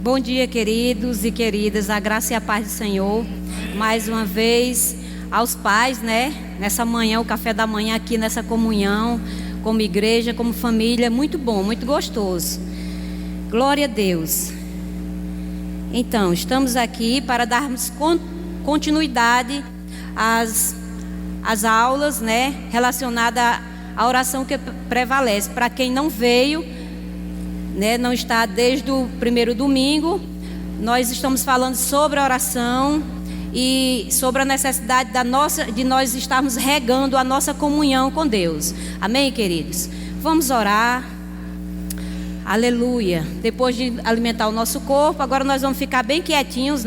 Bom dia, queridos e queridas, a graça e a paz do Senhor. Mais uma vez, aos pais, nessa manhã, o café da manhã aqui nessa comunhão, como igreja, como família, muito bom, muito gostoso. Glória a Deus. Então, estamos aqui para darmos continuidade às aulas, relacionadas à oração que prevalece. Para quem não veio, não está desde o primeiro domingo, nós estamos falando sobre a oração e sobre a necessidade de nós estarmos regando a nossa comunhão com Deus. Amém, queridos? Vamos orar. Aleluia. Depois de alimentar o nosso corpo, agora nós vamos ficar bem quietinhos,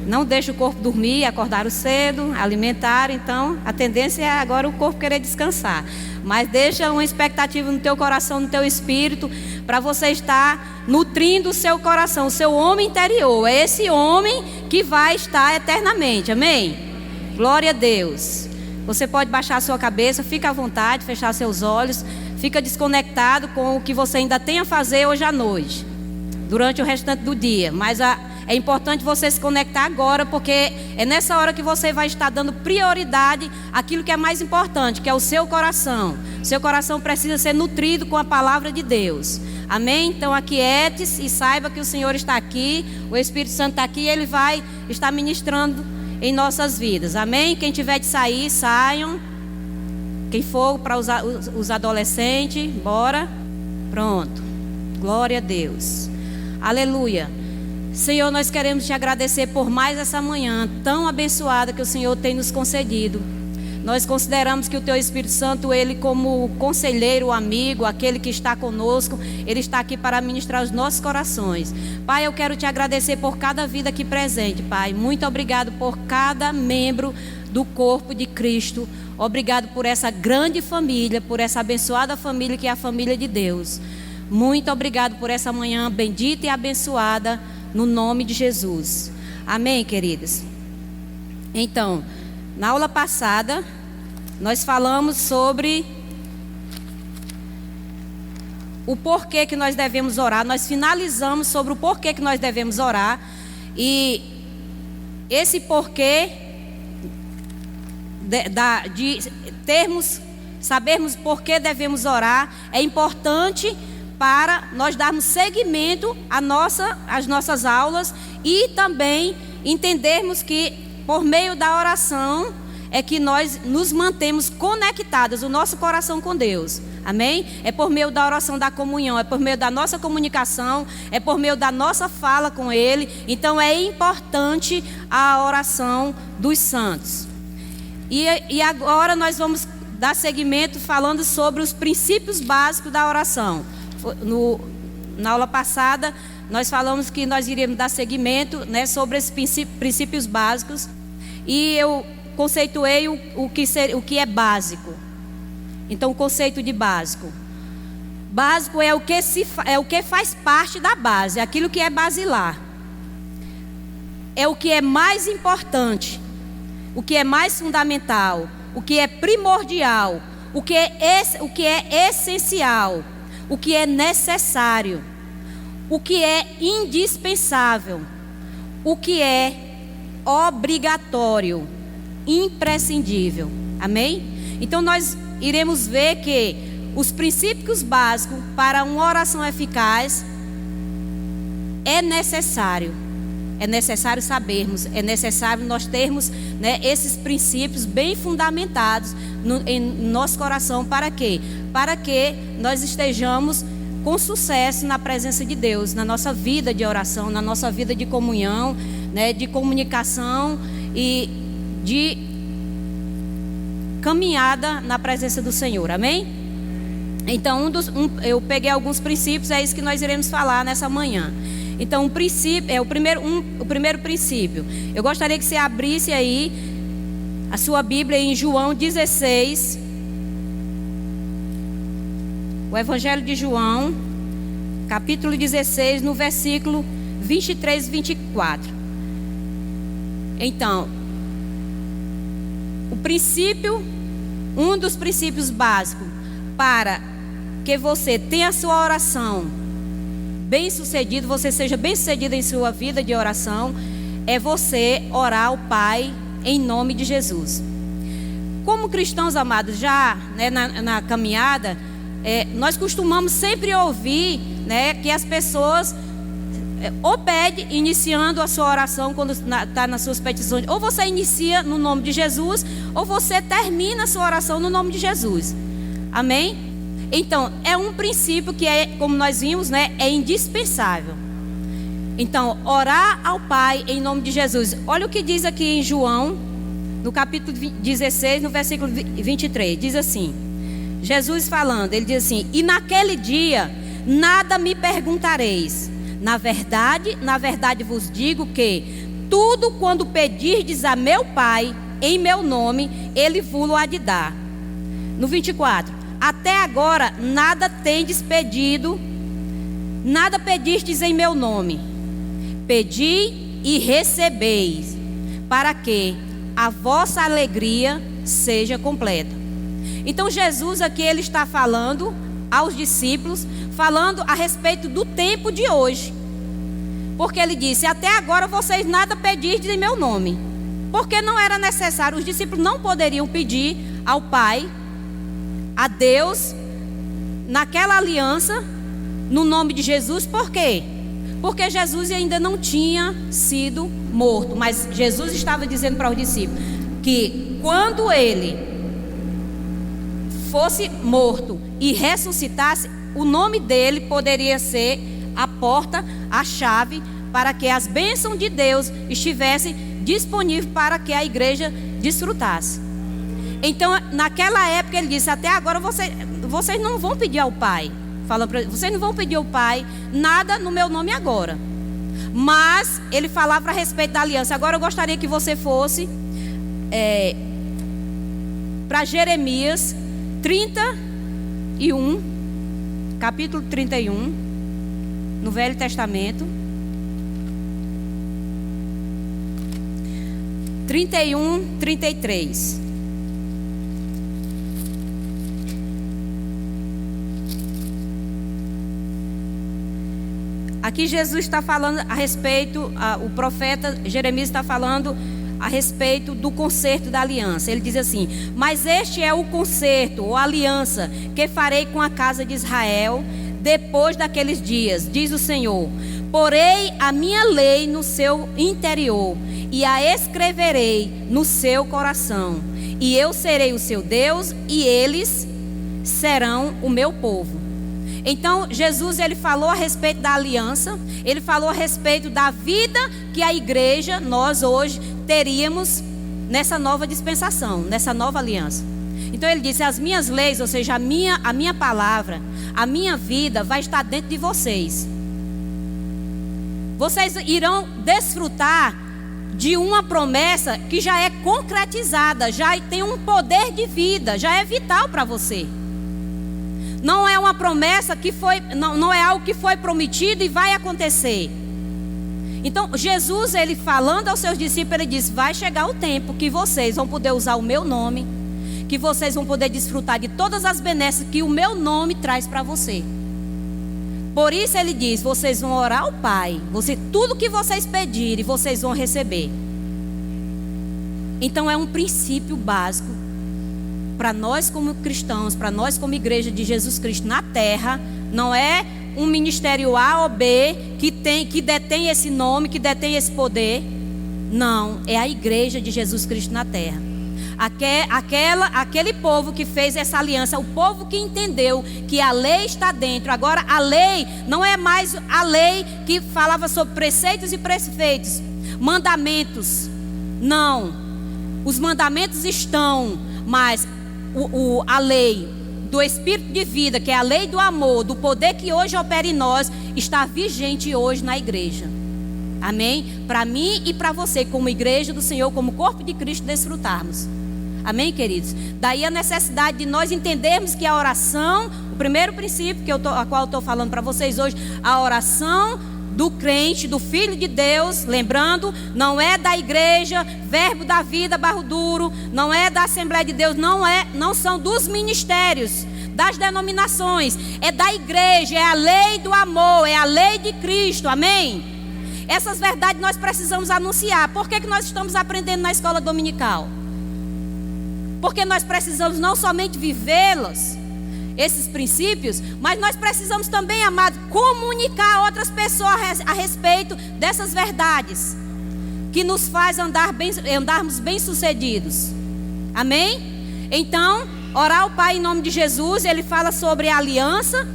Não deixe o corpo dormir, acordaram cedo, alimentaram, então a tendência é agora o corpo querer descansar. Mas deixa uma expectativa no teu coração, no teu espírito, para você estar nutrindo o seu coração, o seu homem interior. É esse homem que vai estar eternamente, amém? Glória a Deus. Você pode baixar a sua cabeça, fica à vontade, fechar seus olhos, fica desconectado com o que você ainda tem a fazer hoje à noite, durante o restante do dia. Mas é importante você se conectar agora, porque é nessa hora que você vai estar dando prioridade àquilo que é mais importante, que é o seu coração. O seu coração precisa ser nutrido com a palavra de Deus. Amém? Então aquiete-se e saiba que o Senhor está aqui, o Espírito Santo está aqui e Ele vai estar ministrando em nossas vidas. Amém? Quem tiver de sair, saiam. Quem for para os adolescentes, bora. Pronto. Glória a Deus. Aleluia. Senhor, nós queremos te agradecer por mais essa manhã tão abençoada que o Senhor tem nos concedido. Nós consideramos que o teu Espírito Santo, ele como conselheiro, amigo, aquele que está conosco, ele está aqui para ministrar os nossos corações. Pai, eu quero te agradecer por cada vida aqui presente, Pai. Muito obrigado por cada membro do corpo de Cristo. Obrigado por essa grande família, por essa abençoada família que é a família de Deus. Muito obrigado por essa manhã bendita e abençoada, no nome de Jesus. Amém, queridos? Então, na aula passada, nós falamos sobre o porquê que nós devemos orar. Nós finalizamos sobre o porquê que nós devemos orar. E esse porquê sabermos por que devemos orar é importante para nós darmos seguimento às nossas aulas e também entendermos que por meio da oração é que nós nos mantemos conectados, o nosso coração com Deus. Amém? É por meio da oração da comunhão, é por meio da nossa comunicação, é por meio da nossa fala com Ele. Então é importante a oração dos santos. E agora nós vamos dar seguimento falando sobre os princípios básicos da oração. Na aula passada, nós falamos que nós iríamos dar seguimento sobre esses princípios básicos. E eu conceituei o que é básico. Então, o conceito de básico. Básico é o que faz parte da base, aquilo que é basilar. É o que é mais importante, o que é mais fundamental, o que é primordial, o que é essencial, o que é necessário, o que é indispensável, o que é obrigatório, imprescindível. Amém? Então nós iremos ver que os princípios básicos para uma oração eficaz é necessário sabermos, é necessário nós termos esses princípios bem fundamentados em nosso coração. Para quê? Para que nós estejamos com sucesso na presença de Deus, na nossa vida de oração, na nossa vida de comunhão, de comunicação e de caminhada na presença do Senhor. Amém? Então eu peguei alguns princípios, é isso que nós iremos falar nessa manhã. Então o primeiro princípio. Eu gostaria que você abrisse aí a sua Bíblia em João 16. O Evangelho de João, capítulo 16, no versículo 23 e 24. Então, um dos princípios básicos para que você tenha a sua oração bem-sucedido, você seja bem-sucedido em sua vida de oração, é você orar ao Pai em nome de Jesus. Como cristãos amados, já né, na caminhada, nós costumamos sempre ouvir né, que as pessoas ou pedem iniciando a sua oração quando está nas suas petições, ou você inicia no nome de Jesus, ou você termina a sua oração no nome de Jesus. Amém? Então, é um princípio que como nós vimos, né, é indispensável. Então, orar ao Pai em nome de Jesus. Olha o que diz aqui em João, no capítulo 16, no versículo 23. Diz assim, Jesus falando, ele diz assim: e naquele dia nada me perguntareis. Na verdade vos digo que tudo quando pedirdes a meu Pai em meu nome, Ele vos há de dar. No 24, até agora nada tendes pedido, nada pedistes em meu nome. Pedi e recebeis, para que a vossa alegria seja completa. Então Jesus aqui ele está falando aos discípulos, falando a respeito do tempo de hoje. Porque ele disse, até agora vocês nada pedistes em meu nome. Porque não era necessário, os discípulos não poderiam pedir ao Pai, a Deus, naquela aliança, no nome de Jesus. Por quê? Porque Jesus ainda não tinha sido morto. Mas Jesus estava dizendo para os discípulos que quando ele fosse morto e ressuscitasse, o nome dele poderia ser a porta, a chave, para que as bênçãos de Deus estivessem disponíveis para que a igreja desfrutasse. Então, naquela época, ele disse, até agora vocês não vão pedir ao Pai. Falando para vocês não vão pedir ao Pai nada no meu nome agora. Mas ele falava a respeito da aliança. Agora eu gostaria que você fosse para Jeremias 31, capítulo 31, no Velho Testamento. 31, 33. Aqui Jesus está falando a respeito, o profeta Jeremias está falando a respeito do concerto da aliança. Ele diz assim: mas este é o concerto, ou aliança, que farei com a casa de Israel depois daqueles dias, diz o Senhor. Porei a minha lei no seu interior e a escreverei no seu coração. E eu serei o seu Deus e eles serão o meu povo. Então Jesus ele falou a respeito da aliança, ele falou a respeito da vida que a igreja, nós hoje, teríamos nessa nova dispensação, nessa nova aliança. Então ele disse, as minhas leis, ou seja, a minha palavra, a minha vida vai estar dentro de vocês. Vocês irão desfrutar de uma promessa que já é concretizada, já tem um poder de vida, já é vital para você. Não é uma promessa que não é algo que foi prometido e vai acontecer. Então Jesus, ele falando aos seus discípulos, ele disse, vai chegar o tempo que vocês vão poder usar o meu nome, que vocês vão poder desfrutar de todas as benesses que o meu nome traz para você. Por isso ele diz, vocês vão orar ao Pai, tudo que vocês pedirem, vocês vão receber. Então é um princípio básico para nós como cristãos, para nós como igreja de Jesus Cristo na terra. Não é um ministério A ou B que detém esse nome, que detém esse poder. Não, é a igreja de Jesus Cristo na terra. Aquele povo que fez essa aliança, o povo que entendeu que a lei está dentro. Agora a lei não é mais a lei que falava sobre preceitos e prefeitos, mandamentos. Não, os mandamentos estão, mas a lei do Espírito de vida, que é a lei do amor, do poder que hoje opera em nós, está vigente hoje na igreja. Amém? Para mim e para você, como igreja do Senhor, como corpo de Cristo, desfrutarmos. Amém, queridos? Daí a necessidade de nós entendermos que a oração, o primeiro princípio a qual eu estou falando para vocês hoje, a oração do crente, do Filho de Deus, lembrando, não é da igreja, Verbo da Vida, Barro Duro, não é da Assembleia de Deus, não são dos ministérios, das denominações, é da igreja, é a lei do amor, é a lei de Cristo, amém? Essas verdades nós precisamos anunciar. Por que nós estamos aprendendo na escola dominical? Porque nós precisamos não somente vivê-las, esses princípios, mas nós precisamos também, amado, comunicar a outras pessoas a respeito dessas verdades que nos faz andarmos bem-sucedidos. Amém? Então, orar ao Pai em nome de Jesus, ele fala sobre a aliança.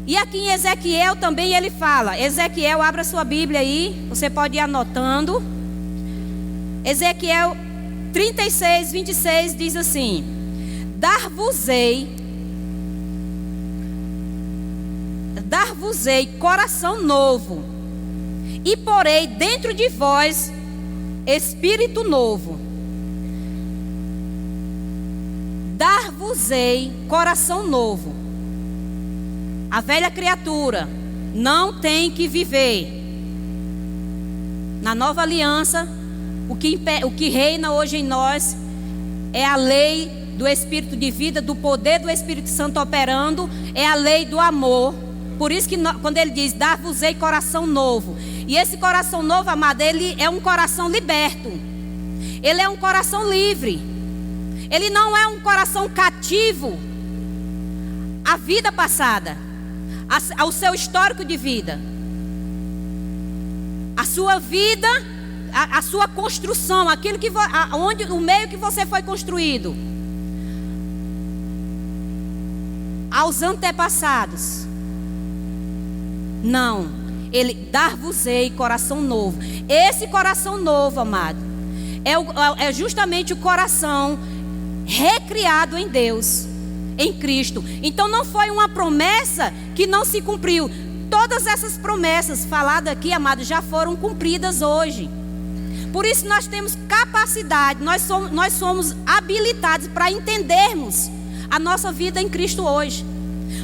E aqui em Ezequiel também ele fala. Ezequiel, abra sua Bíblia aí, você pode ir anotando. Ezequiel 36, 26 diz assim: Dar-vos-ei coração novo, e porei dentro de vós espírito novo. Dar-vos-ei coração novo. A velha criatura não tem que viver. Na nova aliança, o que reina hoje em nós é a lei do Espírito de vida, do poder do Espírito Santo operando, é a lei do amor. Por isso que quando ele diz, dar-vos-ei coração novo. E esse coração novo, amado, ele é um coração liberto. Ele é um coração livre. Ele não é um coração cativo à vida passada, ao seu histórico de vida. A sua vida, a sua construção, aquilo que o meio que você foi construído, aos antepassados. Não, ele dar-vos-ei coração novo. Esse coração novo, amado, é justamente o coração recriado em Deus, em Cristo. Então não foi uma promessa que não se cumpriu. Todas essas promessas faladas aqui, amado, já foram cumpridas hoje. Por isso nós temos capacidade, nós somos habilitados para entendermos a nossa vida em Cristo hoje.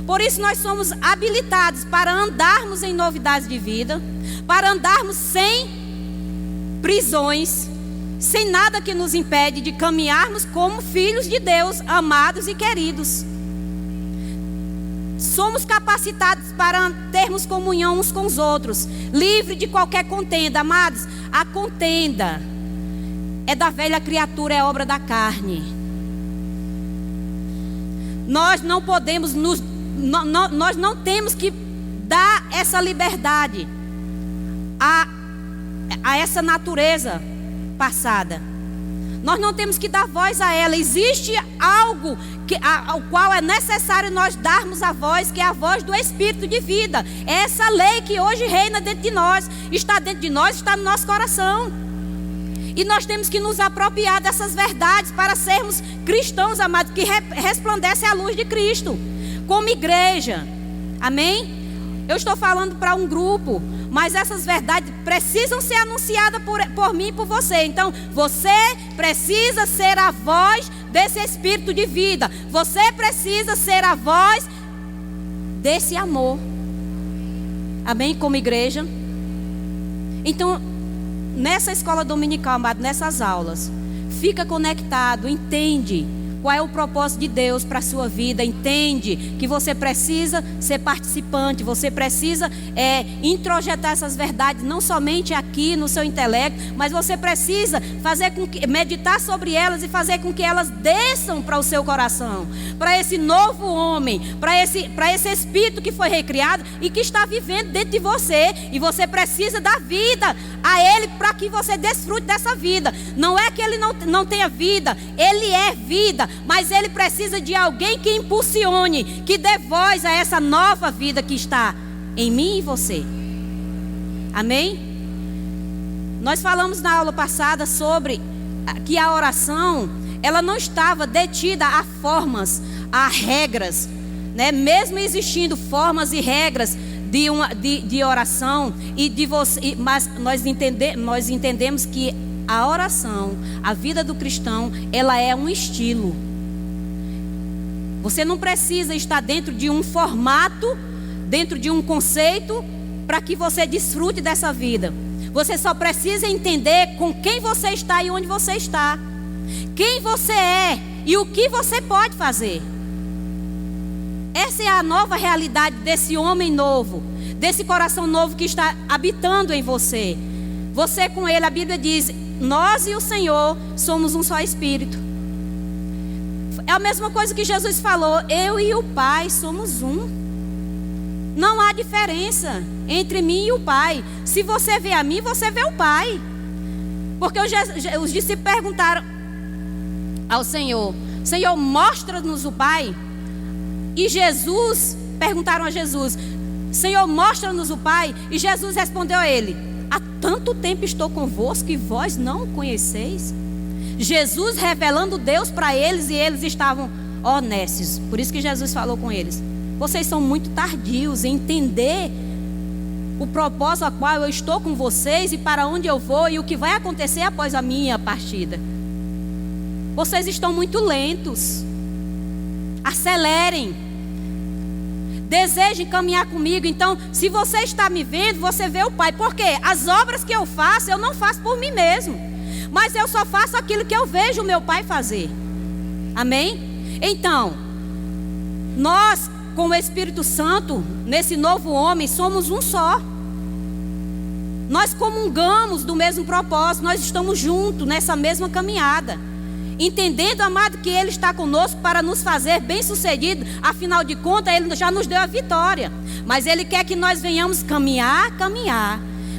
Por isso nós somos habilitados para andarmos em novidades de vida, para andarmos sem prisões, sem nada que nos impede de caminharmos como filhos de Deus, amados e queridos. Somos capacitados para termos comunhão uns com os outros, livre de qualquer contenda. Amados, a contenda é da velha criatura, é obra da carne. Nós não podemos nós não temos que dar essa liberdade a essa natureza passada. Nós não temos que dar voz a ela. Existe algo ao qual é necessário nós darmos a voz, que é a voz do Espírito de vida. É essa lei que hoje reina dentro de nós, está dentro de nós, está no nosso coração. E nós temos que nos apropriar dessas verdades para sermos cristãos, amados, que resplandecem a luz de Cristo. Como igreja, amém? Eu estou falando para um grupo, mas essas verdades precisam ser anunciadas por mim e por você. Então, você precisa ser a voz desse Espírito de vida. Você precisa ser a voz desse amor. Amém? Como igreja. Então, nessa escola dominical, amado, nessas aulas, fica conectado, entende qual é o propósito de Deus para a sua vida. Entende que você precisa ser participante. Você precisa introjetar essas verdades não somente aqui no seu intelecto, mas você precisa meditar sobre elas e fazer com que elas desçam para o seu coração, para esse novo homem, para esse espírito que foi recriado e que está vivendo dentro de você. E você precisa dar vida a ele para que você desfrute dessa vida. Não é que ele não tenha vida, ele é vida, mas ele precisa de alguém que impulsione, que dê voz a essa nova vida que está em mim e você. Amém? Nós falamos na aula passada sobre que a oração, ela não estava detida a formas, a regras, né? Mesmo existindo formas e regras de oração, mas nós entendemos que a oração, a vida do cristão, ela é um estilo. Você não precisa estar dentro de um formato, dentro de um conceito, para que você desfrute dessa vida. Você só precisa entender com quem você está e onde você está, quem você é e o que você pode fazer. Essa é a nova realidade desse homem novo, desse coração novo que está habitando em você. Você com ele, a Bíblia diz, nós e o Senhor somos um só Espírito. É a mesma coisa que Jesus falou, eu e o Pai somos um. Não há diferença entre mim e o Pai. Se você vê a mim, você vê o Pai. Porque os discípulos perguntaram ao Senhor, Senhor, mostra-nos o Pai. E perguntaram a Jesus, Senhor, mostra-nos o Pai. E Jesus respondeu a ele, há tanto tempo estou convosco e vós não o conheceis. Jesus revelando Deus para eles e eles estavam honestos. Por isso que Jesus falou com eles, vocês são muito tardios em entender o propósito a qual eu estou com vocês e para onde eu vou e o que vai acontecer após a minha partida. Vocês estão muito lentos. Acelerem. Desejem caminhar comigo. Então, se você está me vendo, você vê o Pai. Por quê? As obras que eu faço, eu não faço por mim mesmo, mas eu só faço aquilo que eu vejo o meu Pai fazer. Amém? Então, nós com o Espírito Santo, nesse novo homem, somos um só. Nós comungamos do mesmo propósito, nós estamos juntos nessa mesma caminhada. Entendendo, amado, que Ele está conosco para nos fazer bem-sucedido. Afinal de contas, Ele já nos deu a vitória. Mas Ele quer que nós venhamos caminhar.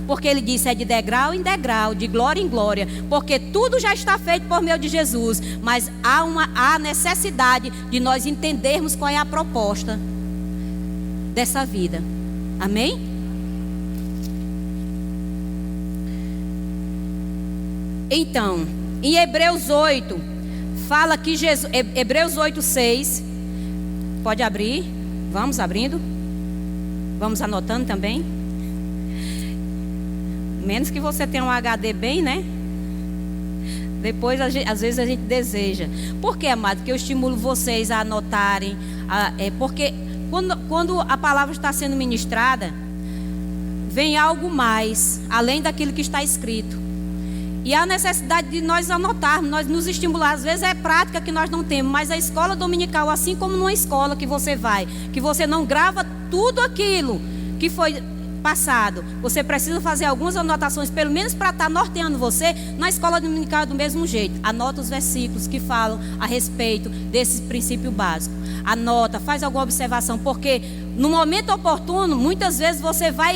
Porque Ele disse, é de degrau em degrau, de glória em glória. Porque tudo já está feito por meio de Jesus. Mas há necessidade de nós entendermos qual é a proposta dessa vida. Amém? Então, em Hebreus 8, fala que Jesus, Hebreus 8:6, pode abrir, vamos abrindo, vamos anotando também, menos que você tenha um HD bem, né? Depois, às vezes a gente deseja. Por que, amado? Que eu estimulo vocês a anotarem, porque quando a palavra está sendo ministrada, vem algo mais, além daquilo que está escrito. E há necessidade de nós anotarmos, nós nos estimular. Às vezes é prática que nós não temos, mas a escola dominical, assim como numa escola que você vai, que você não grava tudo aquilo que foi passado, você precisa fazer algumas anotações, pelo menos para estar norteando você. Na escola dominical é do mesmo jeito. Anota os versículos que falam a respeito desse princípio básico. Anota, faz alguma observação, porque no momento oportuno, muitas vezes você vai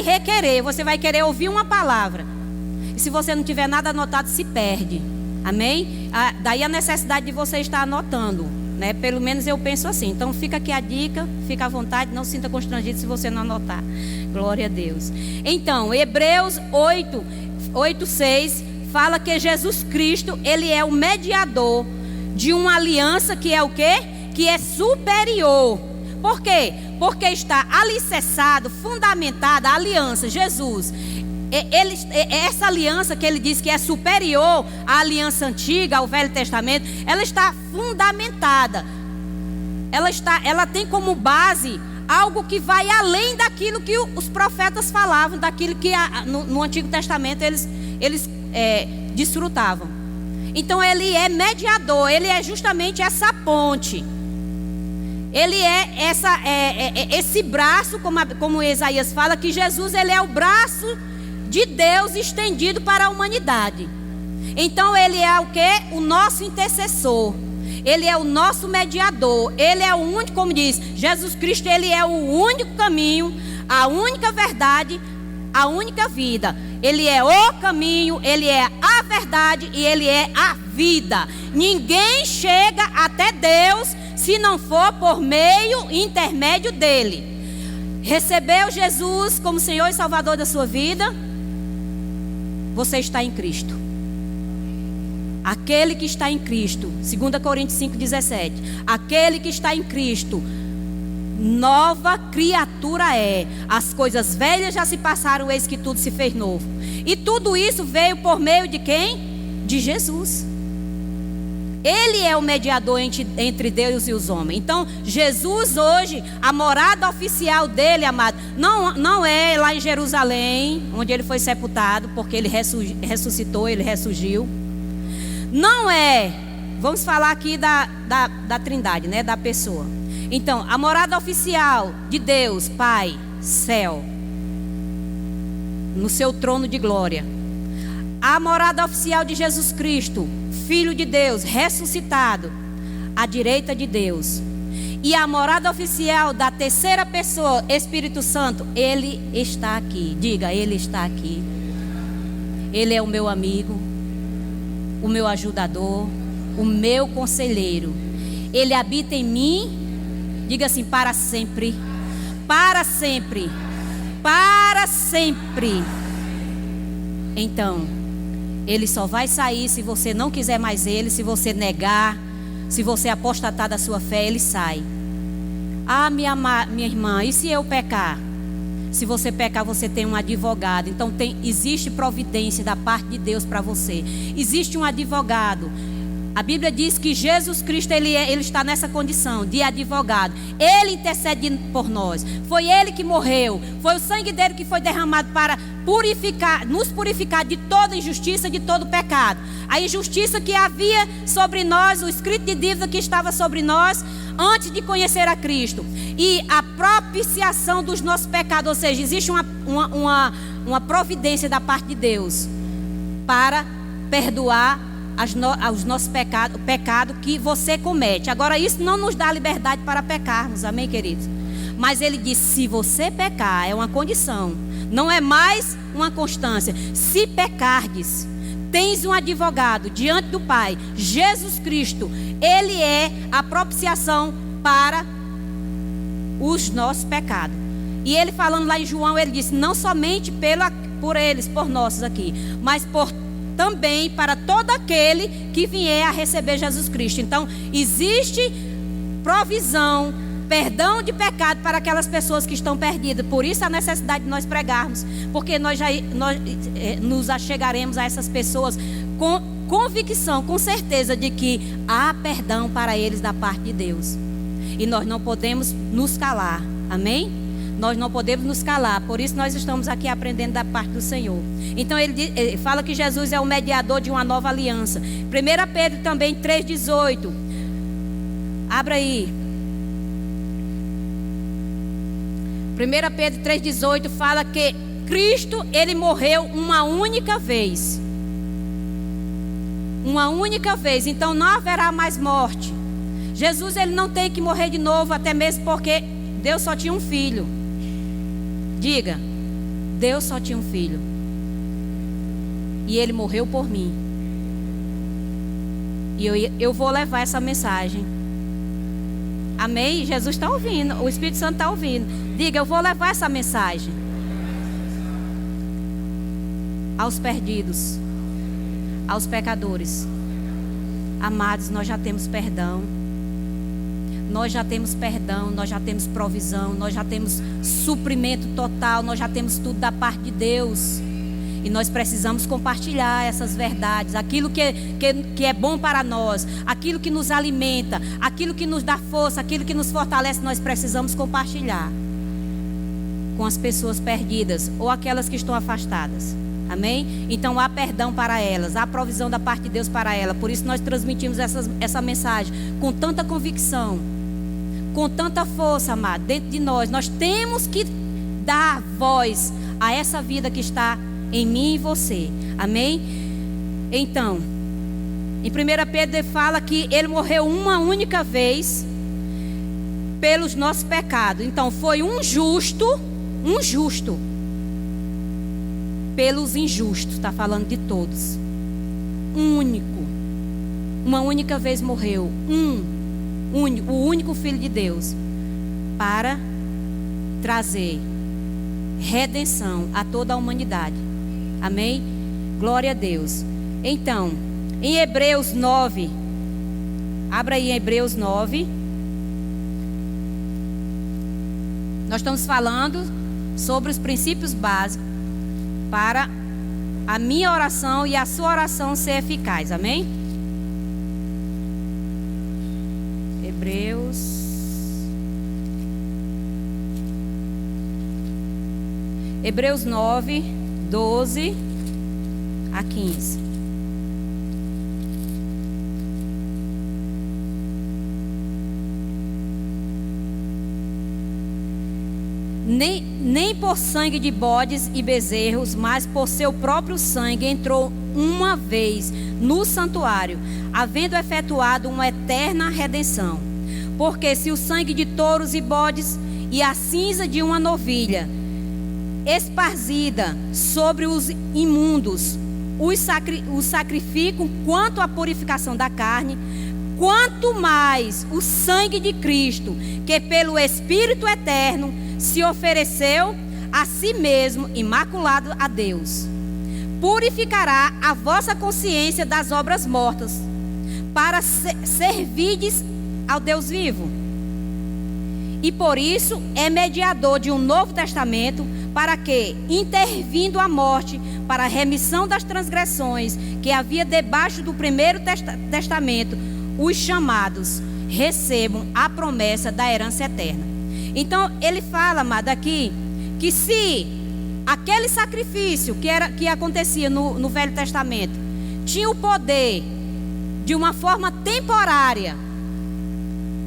querer ouvir uma palavra. E se você não tiver nada anotado, se perde. Amém? Daí a necessidade de você estar anotando, né? Pelo menos eu penso assim. Então fica aqui a dica, fica à vontade, não se sinta constrangido se você não anotar. Glória a Deus. Então, Hebreus 8:6 fala que Jesus Cristo, Ele é o mediador de uma aliança que é o quê? Que é superior. Por quê? Porque está alicerçado, fundamentada a aliança, Jesus. Essa aliança que ele diz que é superior à aliança antiga, ao Velho Testamento, ela está fundamentada. Ela tem como base algo que vai além daquilo que os profetas falavam, daquilo que no Antigo Testamento eles desfrutavam. Então ele é mediador, ele é justamente essa ponte. Ele é esse braço, como Isaías fala, que Jesus ele é o braço de Deus estendido para a humanidade. Então ele é o quê? O nosso intercessor. Ele é o nosso mediador. Ele é o único, como diz Jesus Cristo, ele é o único caminho, a única verdade, a única vida. Ele é o caminho, ele é a verdade e ele é a vida. Ninguém chega até Deus se não for por meio intermédio dele. Recebeu Jesus como Senhor e Salvador da sua vida? Você está em Cristo. Aquele que está em Cristo, 2 Coríntios 5,17. Aquele que está em Cristo, nova criatura é. As coisas velhas já se passaram, eis que tudo se fez novo. E tudo isso veio por meio de quem? De Jesus. Ele é o mediador entre Deus e os homens. Então, Jesus hoje, a morada oficial dele, amado, não é lá em Jerusalém, onde ele foi sepultado, porque ele ressuscitou, ele ressurgiu. Não é, vamos falar aqui da Trindade, né, da pessoa. Então, a morada oficial de Deus, Pai, céu, no seu trono de glória. A morada oficial de Jesus Cristo, Filho de Deus, ressuscitado, à direita de Deus. E a morada oficial da terceira pessoa, Espírito Santo, Ele está aqui. Diga, Ele está aqui. Ele é o meu amigo, o meu ajudador, o meu conselheiro. Ele habita em mim. Diga assim, para sempre. Para sempre. Para sempre. Então, Ele só vai sair se você não quiser mais Ele, se você negar, se você apostatar da sua fé, Ele sai. Ah, minha irmã, e se eu pecar? Se você pecar, você tem um advogado. Então existe providência da parte de Deus para você. Existe um advogado. A Bíblia diz que Jesus Cristo, ele está nessa condição de advogado. Ele intercede por nós. Foi Ele que morreu. Foi o sangue dele que foi derramado para purificar, nos purificar de toda injustiça, de todo pecado. A injustiça que havia sobre nós, o escrito de dívida que estava sobre nós antes de conhecer a Cristo. E a propiciação dos nossos pecados. Ou seja, existe uma providência da parte de Deus para perdoar os nossos pecados, o pecado que você comete. Agora, isso não nos dá liberdade para pecarmos, amém, queridos? Mas Ele diz, se você pecar, é uma condição, não é mais uma constância. Se pecardes, tens um advogado diante do Pai, Jesus Cristo. Ele é a propiciação para os nossos pecados. E Ele falando lá em João, Ele disse, não somente por eles, por nossos aqui, mas também para todo aquele que vier a receber Jesus Cristo. Então, existe provisão, perdão de pecado para aquelas pessoas que estão perdidas. Por isso a necessidade de nós pregarmos, porque nós nos achegaremos a essas pessoas com convicção, com certeza de que há perdão para eles da parte de Deus. E nós não podemos nos calar, amém? Nós não podemos nos calar, por isso nós estamos aqui aprendendo da parte do Senhor. Então ele fala que Jesus é o mediador de uma nova aliança. 1 Pedro também 3,18. Abra aí. 1 Pedro 3,18 fala que Cristo, Ele morreu uma única vez. Uma única vez, então não haverá mais morte. Jesus, Ele não tem que morrer de novo, até mesmo porque Deus só tinha um filho. Diga, Deus só tinha um filho. E Ele morreu por mim. E eu vou levar essa mensagem. Amém? Jesus está ouvindo, o Espírito Santo está ouvindo. Diga, eu vou levar essa mensagem aos perdidos, aos pecadores. Amados, nós já temos perdão. Nós já temos perdão, nós já temos provisão, nós já temos suprimento total, nós já temos tudo da parte de Deus. E nós precisamos compartilhar essas verdades, aquilo que é bom para nós, aquilo que nos alimenta, aquilo que nos dá força, aquilo que nos fortalece, nós precisamos compartilhar com as pessoas perdidas ou aquelas que estão afastadas. Amém? Então há perdão para elas, há provisão da parte de Deus para elas. Por isso nós transmitimos essa mensagem com tanta convicção, com tanta força, amado, dentro de nós. Nós temos que dar voz a essa vida que está em mim e você. Amém? Então, em 1 Pedro ele fala que Ele morreu uma única vez pelos nossos pecados. Então foi um justo pelos injustos. Está falando de todos. Uma única vez morreu. O único Filho de Deus, para trazer redenção a toda a humanidade. Amém? Glória a Deus. Então, em Hebreus 9, abra aí em Hebreus 9. Nós estamos falando sobre os princípios básicos para a minha oração e a sua oração ser eficaz. Amém? Hebreus 9, 12 a 15. nem por sangue de bodes e bezerros, mas por seu próprio sangue entrou uma vez no santuário, havendo efetuado uma eterna redenção. Porque se o sangue de touros e bodes e a cinza de uma novilha esparzida sobre os imundos os sacrificam quanto à purificação da carne, quanto mais o sangue de Cristo, que pelo Espírito eterno se ofereceu a si mesmo imaculado a Deus, purificará a vossa consciência das obras mortas, para servirdes ao Deus vivo. E por isso é mediador de um novo testamento, para que, intervindo a morte para a remissão das transgressões que havia debaixo do primeiro testamento, os chamados recebam a promessa da herança eterna. Então ele fala, amado, aqui, que se aquele sacrifício que acontecia no Velho Testamento tinha o poder, de uma forma temporária,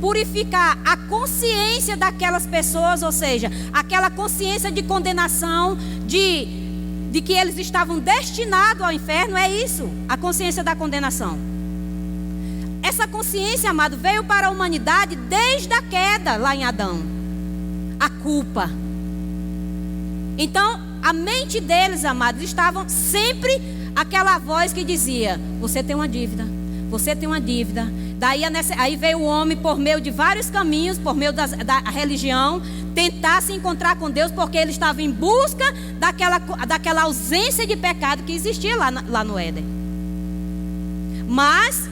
purificar a consciência daquelas pessoas, ou seja, aquela consciência de condenação, de que eles estavam destinados ao inferno, é isso, a consciência da condenação. Essa consciência, amado, veio para a humanidade desde a queda lá em Adão, a culpa. Então, a mente deles, amados, estavam sempre aquela voz que dizia: você tem uma dívida, você tem uma dívida. Daí aí veio o homem por meio de vários caminhos, por meio da religião, tentar se encontrar com Deus, porque ele estava em busca daquela ausência de pecado que existia lá no Éden. Mas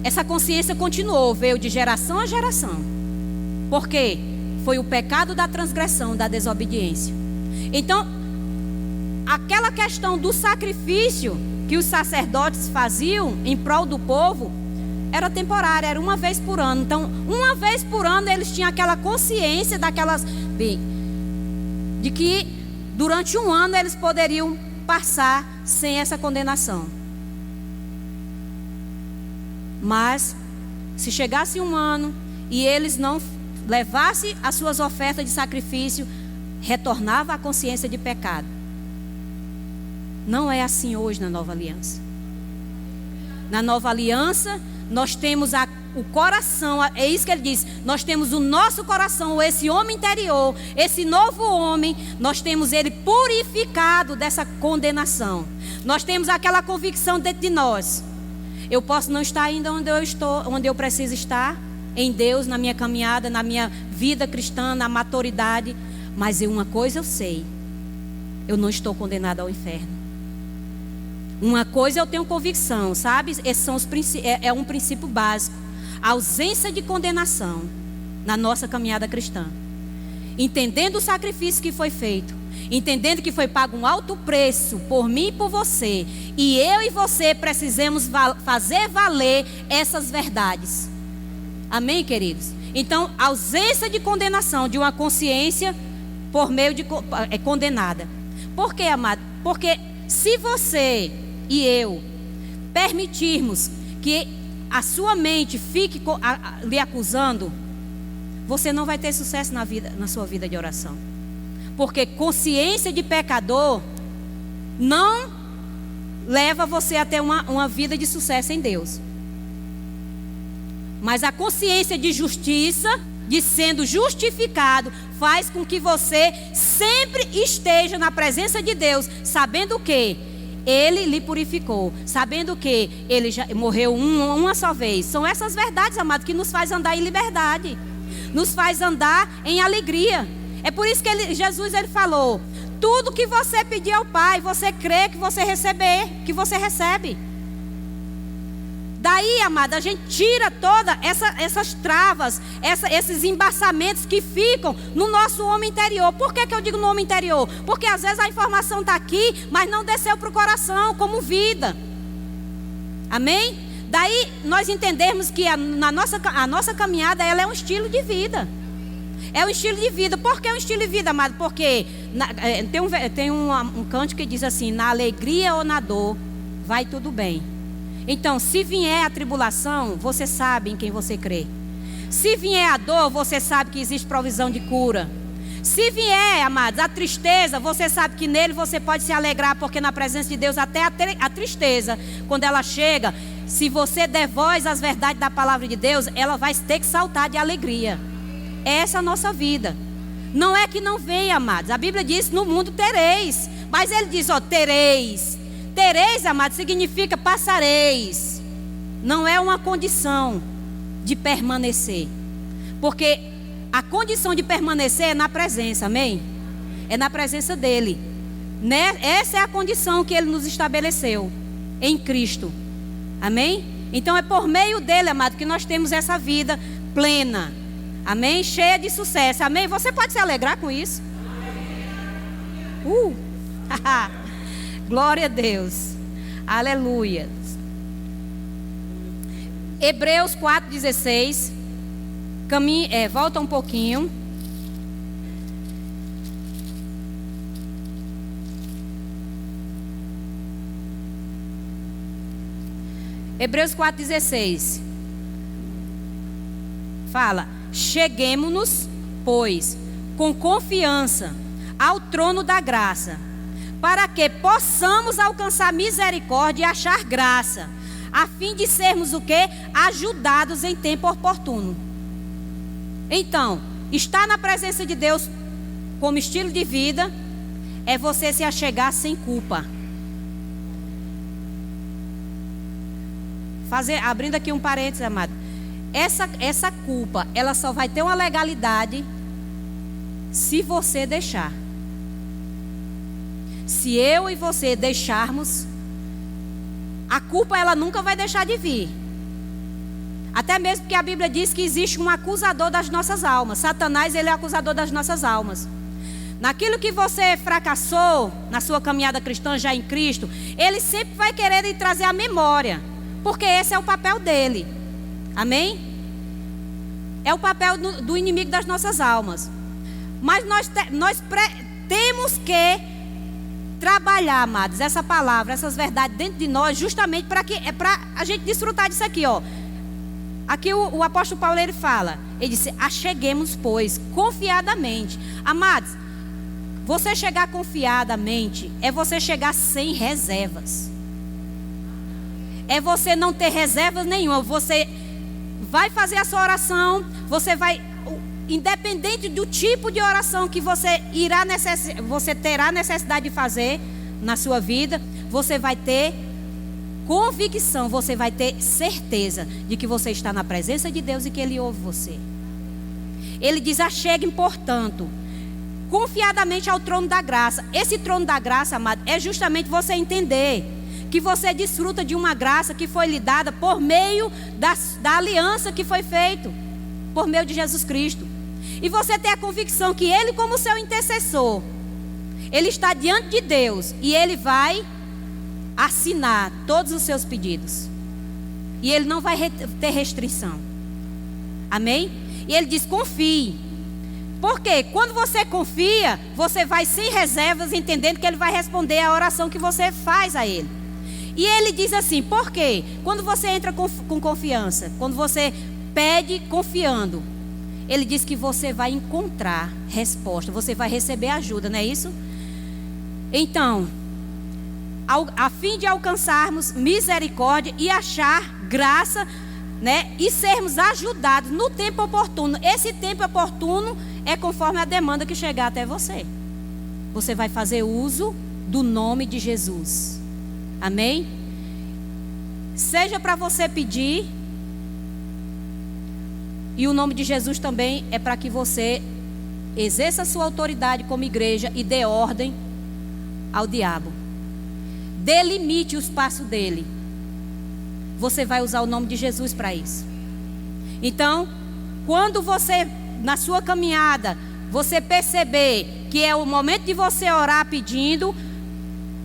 essa consciência continuou, veio de geração a geração. Por quê? Foi o pecado da transgressão, da desobediência. Então, aquela questão do sacrifício que os sacerdotes faziam em prol do povo era temporária, era uma vez por ano. Então, uma vez por ano eles tinham aquela consciência de que durante um ano eles poderiam passar sem essa condenação. Mas se chegasse um ano e eles não levassem as suas ofertas de sacrifício, retornava a consciência de pecado. Não é assim hoje na nova aliança. Na nova aliança nós temos o coração, é isso que ele diz, nós temos o nosso coração, esse homem interior, esse novo homem, nós temos ele purificado dessa condenação. Nós temos aquela convicção dentro de nós: eu posso não estar ainda onde eu estou, onde eu preciso estar, em Deus, na minha caminhada, na minha vida cristã, na maturidade, mas uma coisa eu sei: eu não estou condenado ao inferno. Uma coisa eu tenho convicção, sabe? Esses são é um princípio básico: a ausência de condenação na nossa caminhada cristã. Entendendo o sacrifício que foi feito, entendendo que foi pago um alto preço por mim e por você, e eu e você precisamos fazer valer essas verdades. Amém, queridos? Então, ausência de condenação de uma consciência por meio de condenada. Por quê, amado? Porque se você e eu permitirmos que a sua mente fique lhe acusando, você não vai ter sucesso na sua vida de oração. Porque consciência de pecador não leva você a ter uma vida de sucesso em Deus. Mas a consciência de justiça, de sendo justificado, faz com que você sempre esteja na presença de Deus, sabendo que Ele lhe purificou, sabendo que Ele já morreu uma só vez. São essas verdades, amado, que nos faz andar em liberdade, nos faz andar em alegria. É por isso que Jesus falou: tudo que você pedir ao Pai, você crê que você recebe. Daí, amada, a gente tira todas essas travas, esses embaçamentos que ficam no nosso homem interior. Por que eu digo no homem interior? Porque às vezes a informação está aqui, mas não desceu para o coração como vida. Amém? Daí nós entendemos que a nossa caminhada, ela é um estilo de vida. É um estilo de vida. Por que é um estilo de vida, amado? Porque tem um cântico que diz assim: na alegria ou na dor, vai tudo bem. Então, se vier a tribulação, você sabe em quem você crê. Se vier a dor, você sabe que existe provisão de cura. Se vier, amados, a tristeza, você sabe que nele você pode se alegrar, porque na presença de Deus até a tristeza, quando ela chega, se você der voz às verdades da palavra de Deus, ela vai ter que saltar de alegria. Essa é a nossa vida. Não é que não venha, amados. A Bíblia diz: no mundo tereis. Mas ele diz, tereis. Tereis, amados, significa passareis. Não é uma condição de permanecer. Porque a condição de permanecer é na presença, amém? É na presença dele, né? Essa é a condição que ele nos estabeleceu em Cristo, amém? Então é por meio dele, amado, que nós temos essa vida plena, amém? Cheia de sucesso, amém? Você pode se alegrar com isso? Glória a Deus, aleluia. Hebreus 4,16. Volta um pouquinho. Hebreus 4,16 fala: cheguemo-nos, pois, com confiança ao trono da graça, para que possamos alcançar misericórdia e achar graça, a fim de sermos o quê? Ajudados em tempo oportuno. Então, estar na presença de Deus como estilo de vida é você se achegar sem culpa. Abrindo aqui um parênteses, amado. Essa culpa, ela só vai ter uma legalidade se você deixar. Se eu e você deixarmos, a culpa ela nunca vai deixar de vir. Até mesmo porque a Bíblia diz que existe um acusador das nossas almas. Satanás, ele é o acusador das nossas almas. Naquilo que você fracassou na sua caminhada cristã já em Cristo, ele sempre vai querer lhe trazer a memória, porque esse é o papel dele. Amém? É o papel do inimigo das nossas almas. Mas nós temos que trabalhar, amados, essa palavra, essas verdades dentro de nós, justamente para a gente desfrutar disso aqui, ó. Aqui o apóstolo Paulo, ele fala, ele disse: acheguemos, pois, confiadamente. Amados, você chegar confiadamente é você chegar sem reservas. É você não ter reservas nenhuma. Você vai fazer a sua oração, você vai, independente do tipo de oração que você terá necessidade de fazer na sua vida, você vai ter convicção, você vai ter certeza de que você está na presença de Deus e que Ele ouve você. Ele diz: acheguem, portanto, confiadamente ao trono da graça. Esse trono da graça, amado, é justamente você entender que você desfruta de uma graça que foi lhe dada por meio da aliança que foi feita por meio de Jesus Cristo. E você tem a convicção que Ele, como seu intercessor, Ele está diante de Deus e Ele vai assinar todos os seus pedidos. E Ele não vai ter restrição. Amém? E Ele diz: confie. Porque quando você confia, você vai sem reservas, entendendo que Ele vai responder a oração que você faz a Ele. E Ele diz assim: por quê? Quando você entra com confiança, quando você pede confiando, Ele diz que você vai encontrar resposta, você vai receber ajuda, não é isso? Então, a fim de alcançarmos misericórdia e achar graça, né? E sermos ajudados no tempo oportuno. Esse tempo oportuno é conforme a demanda que chegar até você. Você vai fazer uso do nome de Jesus. Amém? Seja para você pedir, e o nome de Jesus também é para que você exerça a sua autoridade como igreja e dê ordem ao diabo. Delimite os passos dele. Você vai usar o nome de Jesus para isso. Então, quando você, na sua caminhada, você perceber que é o momento de você orar pedindo,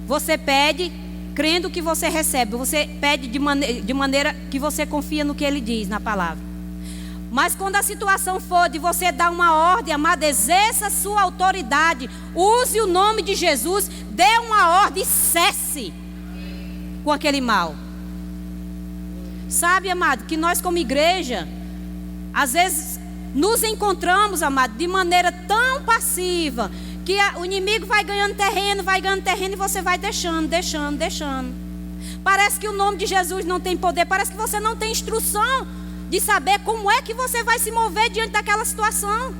você pede crendo que você recebe. Você pede de maneira que você confia no que ele diz na palavra. Mas quando a situação for de você dar uma ordem, amado, exerça a sua autoridade, use o nome de Jesus, dê uma ordem e cesse com aquele mal. Sabe, amado, que nós como igreja, às vezes nos encontramos, amado, de maneira tão passiva, que o inimigo vai ganhando terreno e você vai deixando. Parece que o nome de Jesus não tem poder, parece que você não tem instrução de saber como é que você vai se mover diante daquela situação.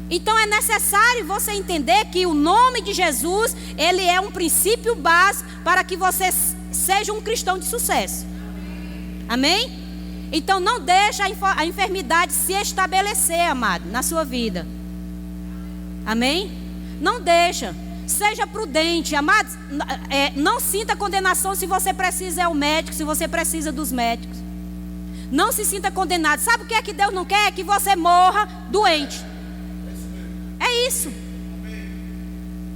Então é necessário você entender que o nome de Jesus, ele é um princípio básico para que você seja um cristão de sucesso. Amém? Então não deixe a enfermidade se estabelecer, amado, na sua vida. Amém? Não deixa. Seja prudente, amados. Não sinta condenação se você precisa ao médico, se você precisa dos médicos. Não se sinta condenado. Sabe o que é que Deus não quer? É que você morra doente. É isso.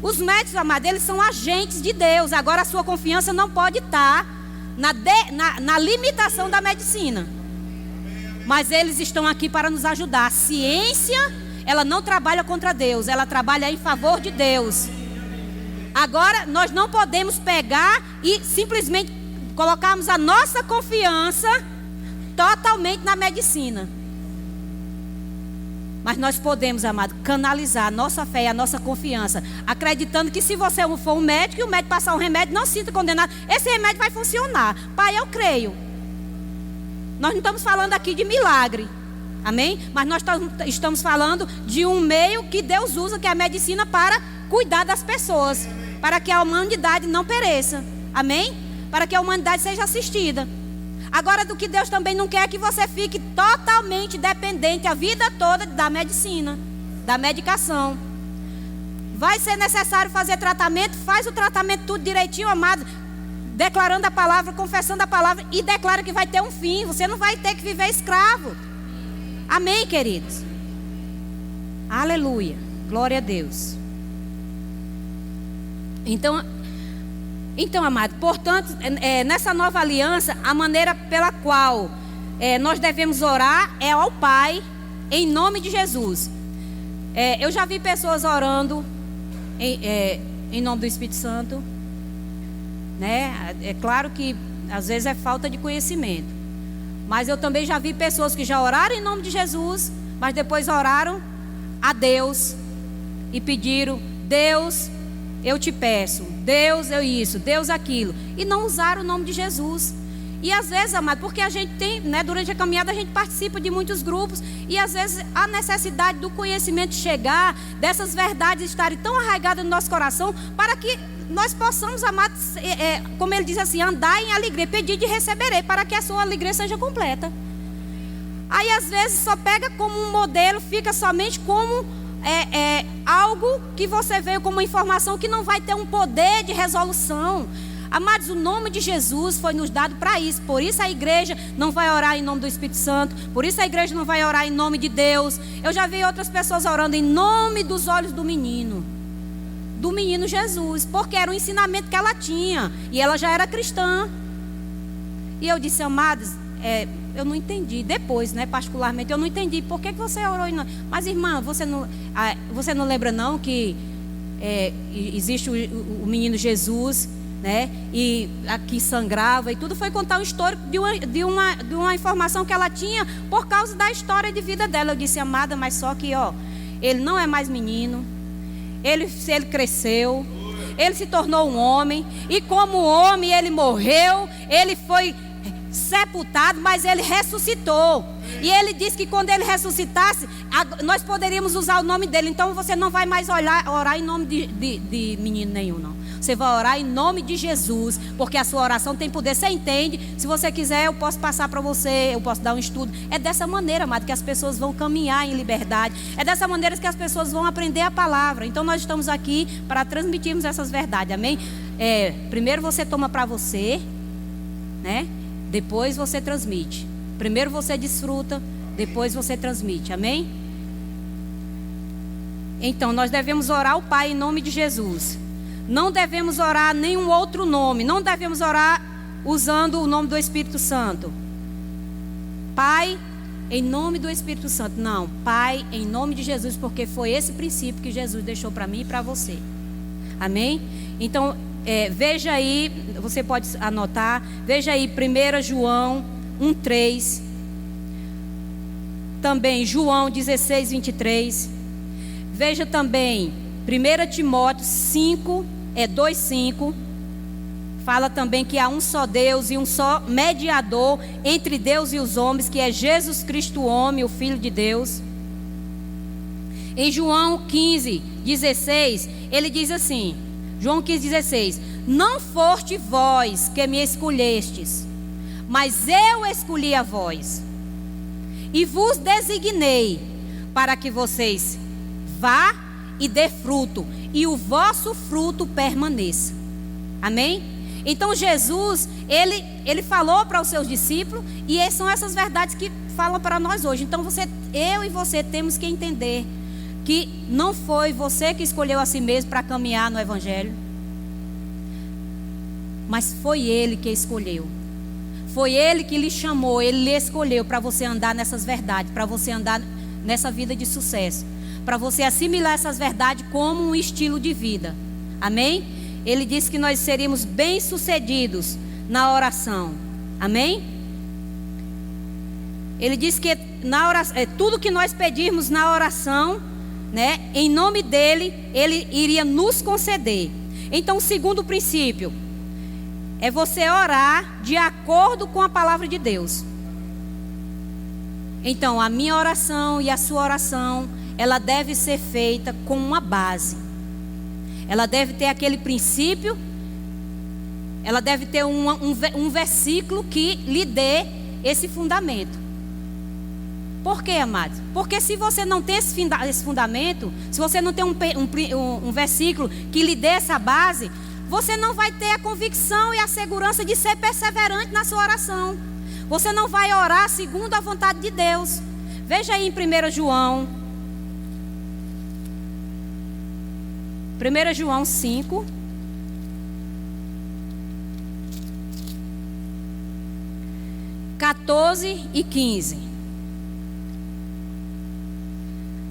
Os médicos, amados, eles são agentes de Deus. Agora a sua confiança não pode estar na limitação da medicina. Mas eles estão aqui para nos ajudar. A ciência, ela não trabalha contra Deus, ela trabalha em favor de Deus. Agora, nós não podemos pegar e simplesmente colocarmos a nossa confiança totalmente na medicina. Mas nós podemos, amado, canalizar a nossa fé e a nossa confiança, acreditando que se você for um médico e o médico passar um remédio, não se sinta condenado, esse remédio vai funcionar. Pai, eu creio. Nós não estamos falando aqui de milagre, amém? Mas nós estamos falando de um meio que Deus usa, que é a medicina, para cuidar das pessoas, para que a humanidade não pereça, amém? Para que a humanidade seja assistida. Agora, do que Deus também não quer é que você fique totalmente dependente a vida toda da medicina, da medicação. Vai ser necessário fazer tratamento, faz o tratamento tudo direitinho, amado, declarando a palavra, confessando a palavra, e declara que vai ter um fim. Você não vai ter que viver escravo. Amém, queridos? Aleluia, glória a Deus. Então, amado, portanto, nessa nova aliança, a maneira pela qual nós devemos orar é ao Pai, em nome de Jesus. Eu já vi pessoas orando em nome do Espírito Santo, né? É claro que às vezes é falta de conhecimento, mas eu também já vi pessoas que já oraram em nome de Jesus, mas depois oraram a Deus e pediram: Deus, eu te peço, Deus, eu isso, Deus aquilo, e não usaram o nome de Jesus. E às vezes, amado, porque a gente tem, né, durante a caminhada a gente participa de muitos grupos, e às vezes a necessidade do conhecimento chegar, dessas verdades estarem tão arraigadas no nosso coração, para que nós possamos, amados, como ele diz assim, andar em alegria, pedir e receberei, para que a sua alegria seja completa. Aí às vezes só pega como um modelo, fica somente como algo que você veio como uma informação que não vai ter um poder de resolução. Amados, o nome de Jesus foi nos dado para isso. Por isso a igreja não vai orar em nome do Espírito Santo, por isso a igreja não vai orar em nome de Deus. Eu já vi outras pessoas orando em nome dos olhos do menino Jesus, porque era o ensinamento que ela tinha, e ela já era cristã. E eu disse: amados, eu não entendi. Depois, né, particularmente, eu não entendi. Por que você orou? Mas, irmã, você não lembra não que existe o menino Jesus, né? E aqui sangrava e tudo. Foi contar um histórico de uma informação que ela tinha por causa da história de vida dela. Eu disse: amada, mas só que, ele não é mais menino. Ele cresceu. Ele se tornou um homem. E como homem, ele morreu. Ele foi sepultado, mas ele ressuscitou. E ele disse que quando ele ressuscitasse, nós poderíamos usar o nome dele. Então você não vai mais orar em nome de menino nenhum, não. Você vai orar em nome de Jesus, porque a sua oração tem poder. Você entende? Se você quiser, eu posso passar para você, eu posso dar um estudo. É dessa maneira, amado, que as pessoas vão caminhar em liberdade. É dessa maneira que as pessoas vão aprender a palavra. Então nós estamos aqui para transmitirmos essas verdades, amém? Primeiro você toma para você, né? Depois você transmite. Primeiro você desfruta, depois você transmite, amém? Então nós devemos orar ao Pai em nome de Jesus. Não devemos orar nenhum outro nome. Não devemos orar usando o nome do Espírito Santo. Pai, em nome do Espírito Santo. Não, Pai, em nome de Jesus, porque foi esse princípio que Jesus deixou para mim e para você. Amém? Então, veja aí, você pode anotar. Veja aí, 1 João 1:3. também João 16, 23. Veja também 1 Timóteo 5, 2, 5. Fala também que há um só Deus e um só mediador entre Deus e os homens, que é Jesus Cristo, o homem, o Filho de Deus. Em João 15, 16, ele diz assim, João 15, 16: não foste vós que me escolhestes, mas eu escolhi a vós, e vos designei para que vocês vá e dê fruto, e o vosso fruto permaneça. Amém? Então Jesus, ele falou para os seus discípulos, e são essas verdades que falam para nós hoje. Então eu e você temos que entender que não foi você que escolheu a si mesmo para caminhar no Evangelho, mas foi Ele que escolheu. Foi Ele que lhe chamou, Ele lhe escolheu para você andar nessas verdades, para você andar nessa vida de sucesso, para você assimilar essas verdades como um estilo de vida. Amém? Ele disse que nós seríamos bem-sucedidos na oração. Amém? Ele disse que na oração, tudo que nós pedirmos na oração, né, em nome dele, ele iria nos conceder. Então, o segundo princípio é você orar de acordo com a palavra de Deus. Então, a minha oração e a sua oração, ela deve ser feita com uma base. Ela deve ter aquele princípio, ela deve ter um versículo que lhe dê esse fundamento. Por quê, amados? Porque se você não tem esse fundamento, se você não tem um versículo que lhe dê essa base, você não vai ter a convicção e a segurança de ser perseverante na sua oração. Você não vai orar segundo a vontade de Deus. Veja aí em 1 João. 1 João 5. e 15.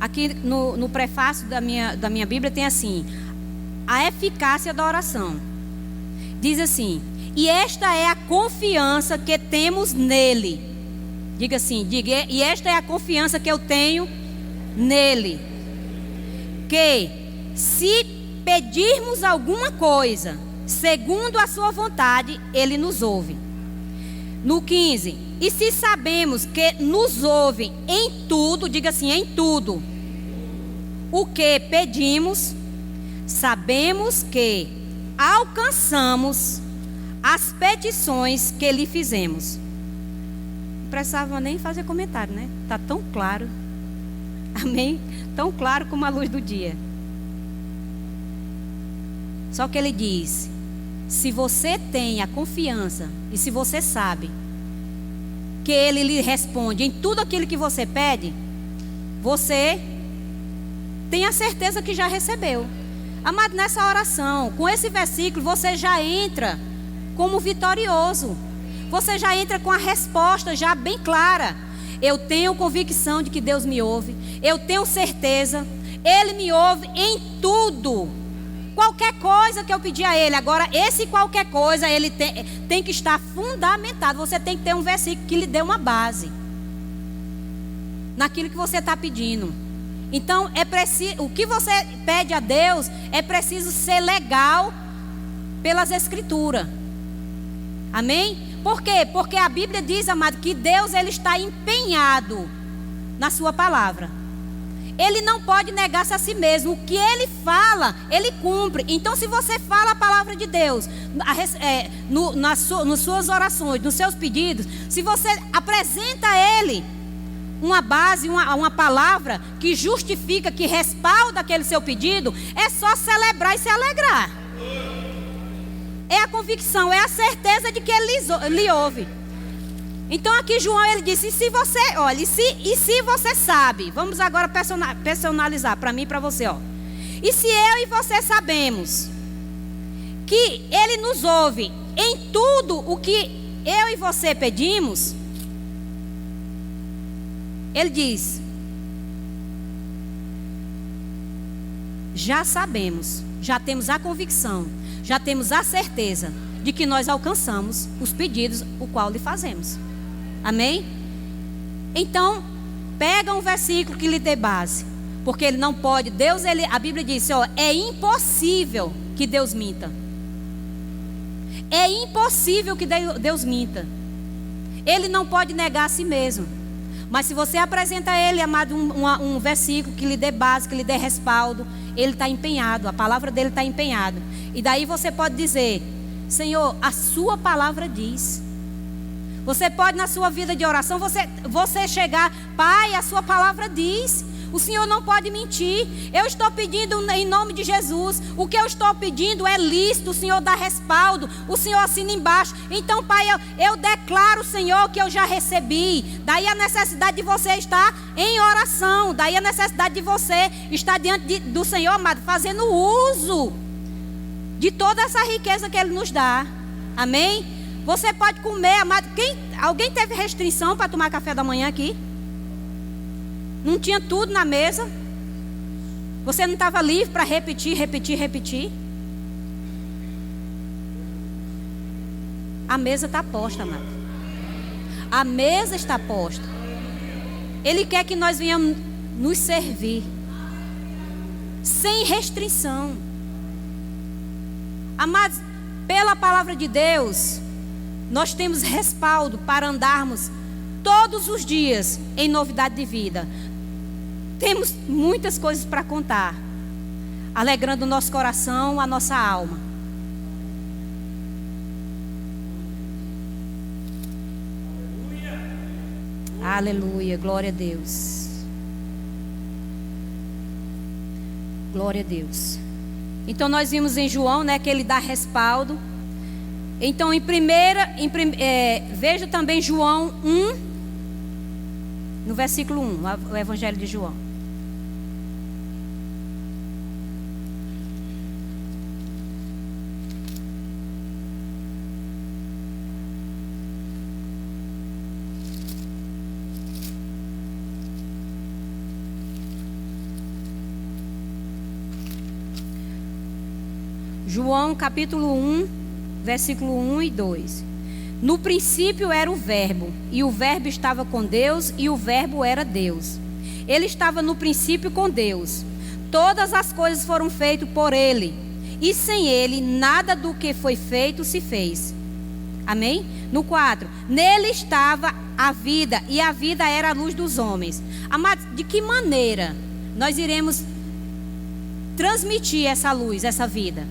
Aqui no prefácio da minha Bíblia tem assim: a eficácia da oração. Diz assim: e esta é a confiança que temos nele. Diga assim, diga, e esta é a confiança que eu tenho nele, que se pedirmos alguma coisa segundo a sua vontade, ele nos ouve. No 15: e se sabemos que nos ouve em tudo, diga assim, em tudo o que pedimos, sabemos que alcançamos as petições que lhe fizemos. Não precisava nem fazer comentário, né? Está tão claro. Amém? Tão claro como a luz do dia. Só que ele diz: se você tem a confiança e se você sabe que ele lhe responde em tudo aquilo que você pede, você tem a certeza que já recebeu. Amado, nessa oração, com esse versículo, você já entra como vitorioso. Você já entra com a resposta já bem clara. Eu tenho convicção de que Deus me ouve. Eu tenho certeza. Ele me ouve em tudo. Qualquer coisa que eu pedir a Ele. Agora, esse qualquer coisa, ele tem que estar fundamentado. Você tem que ter um versículo que lhe dê uma base naquilo que você está pedindo. Então, o que você pede a Deus é preciso ser legal pelas Escrituras. Amém? Por quê? Porque a Bíblia diz, amado, que Deus ele está empenhado na sua palavra. Ele não pode negar-se a si mesmo. O que ele fala, ele cumpre. Então, se você fala a palavra de Deus nas suas orações, nos seus pedidos, se você apresenta a Ele uma base, uma palavra que justifica, que respalda aquele seu pedido, é só celebrar e se alegrar. É a convicção, é a certeza de que Ele lhe ouve. Então aqui João ele disse: e se você, olha, e se você sabe, vamos agora personalizar para mim e para você, ó. E se eu e você sabemos que Ele nos ouve em tudo o que eu e você pedimos, Ele diz: já sabemos, já temos a convicção, já temos a certeza de que nós alcançamos os pedidos o qual lhe fazemos. Amém? Então, pega um versículo que lhe dê base. Porque ele não pode, a Bíblia diz, ó, é impossível que Deus minta. É impossível que Deus minta. Ele não pode negar a si mesmo. Mas se você apresenta a ele, amado, um versículo que lhe dê base, que lhe dê respaldo, ele está empenhado, a palavra dele está empenhada. E daí você pode dizer: Senhor, a sua palavra diz. Você pode, na sua vida de oração, você chegar: Pai, a sua palavra diz. O Senhor não pode mentir. Eu estou pedindo em nome de Jesus. O que eu estou pedindo é lícito. O Senhor dá respaldo. O Senhor assina embaixo. Então, Pai, eu declaro, Senhor, que eu já recebi. Daí a necessidade de você estar em oração. Daí a necessidade de você estar diante do Senhor, amado, fazendo uso de toda essa riqueza que Ele nos dá. Amém? Você pode comer, amado. Alguém teve restrição para tomar café da manhã aqui? Não tinha tudo na mesa? Você não estava livre para repetir? A mesa está posta, amado. A mesa está posta. Ele quer que nós venhamos nos servir sem restrição. Amados, pela palavra de Deus, nós temos respaldo para andarmos todos os dias em novidade de vida. Temos muitas coisas para contar, alegrando o nosso coração, a nossa alma. Aleluia, glória a Deus. Glória a Deus. Então nós vimos em João, né, que ele dá respaldo. Então veja também João 1, no versículo 1, o Evangelho de João. João capítulo 1, versículo 1 e 2. No princípio era o Verbo, e o Verbo estava com Deus, e o Verbo era Deus. Ele estava no princípio com Deus. Todas as coisas foram feitas por Ele, e sem Ele nada do que foi feito se fez. Amém? No 4. Nele estava a vida, e a vida era a luz dos homens. Amados, de que maneira nós iremos transmitir essa luz, essa vida?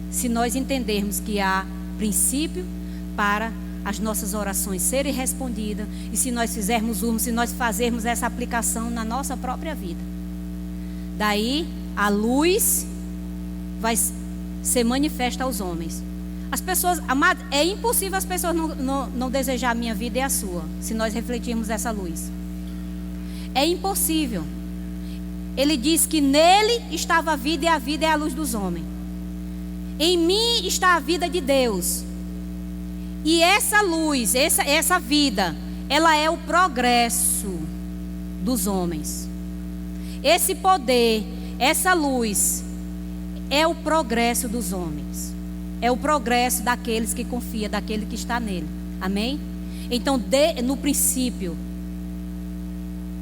Se nós entendermos que há princípio para as nossas orações serem respondidas, e se nós fizermos uso, se nós fazermos essa aplicação na nossa própria vida, daí a luz vai ser manifesta aos homens. As pessoas, amados, é impossível as pessoas não desejar a minha vida e a sua, se nós refletirmos essa luz. É impossível. Ele diz que nele estava a vida, e a vida é a luz dos homens. Em mim está a vida de Deus. E essa luz, essa vida, ela é o progresso dos homens. Esse poder, essa luz, é o progresso dos homens. É o progresso daqueles que confiam, daquele que está nele. Amém? Então, no princípio,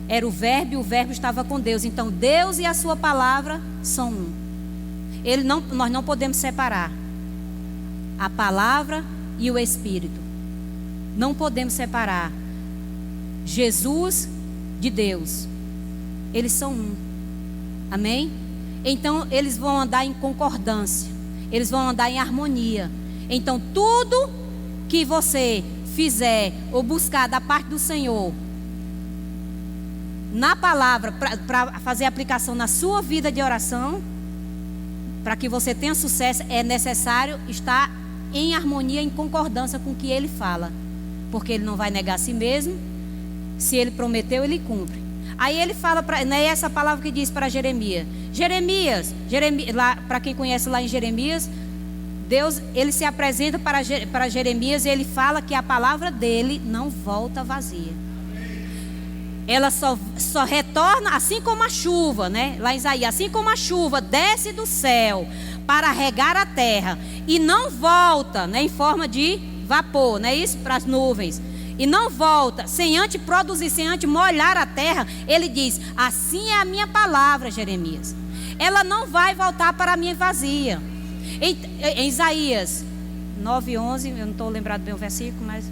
era o Verbo, e o Verbo estava com Deus. Então, Deus e a sua palavra são um. Nós não podemos separar a palavra e o Espírito. Não podemos separar Jesus de Deus. Eles são um. Amém? Então eles vão andar em concordância. Eles vão andar em harmonia. Então tudo que você fizer ou buscar da parte do Senhor na palavra, para fazer aplicação na sua vida de oração, para que você tenha sucesso, é necessário estar em harmonia, em concordância com o que Ele fala. Porque Ele não vai negar a si mesmo. Se Ele prometeu, Ele cumpre. Aí Ele fala, né, essa palavra que diz para Jeremias. Jeremias, para quem conhece lá em Jeremias, Deus, Ele se apresenta para Jeremias, e Ele fala que a palavra dEle não volta vazia. Ela só retorna, assim como a chuva, né? Lá em Isaías, assim como a chuva desce do céu para regar a terra e não volta, né, em forma de vapor, não é isso? Para as nuvens. E não volta, sem antes produzir, sem antes molhar a terra. Ele diz, assim é a minha palavra, Jeremias. Ela não vai voltar para mim vazia. Em Isaías 9:11, eu não estou lembrado bem o versículo, mas...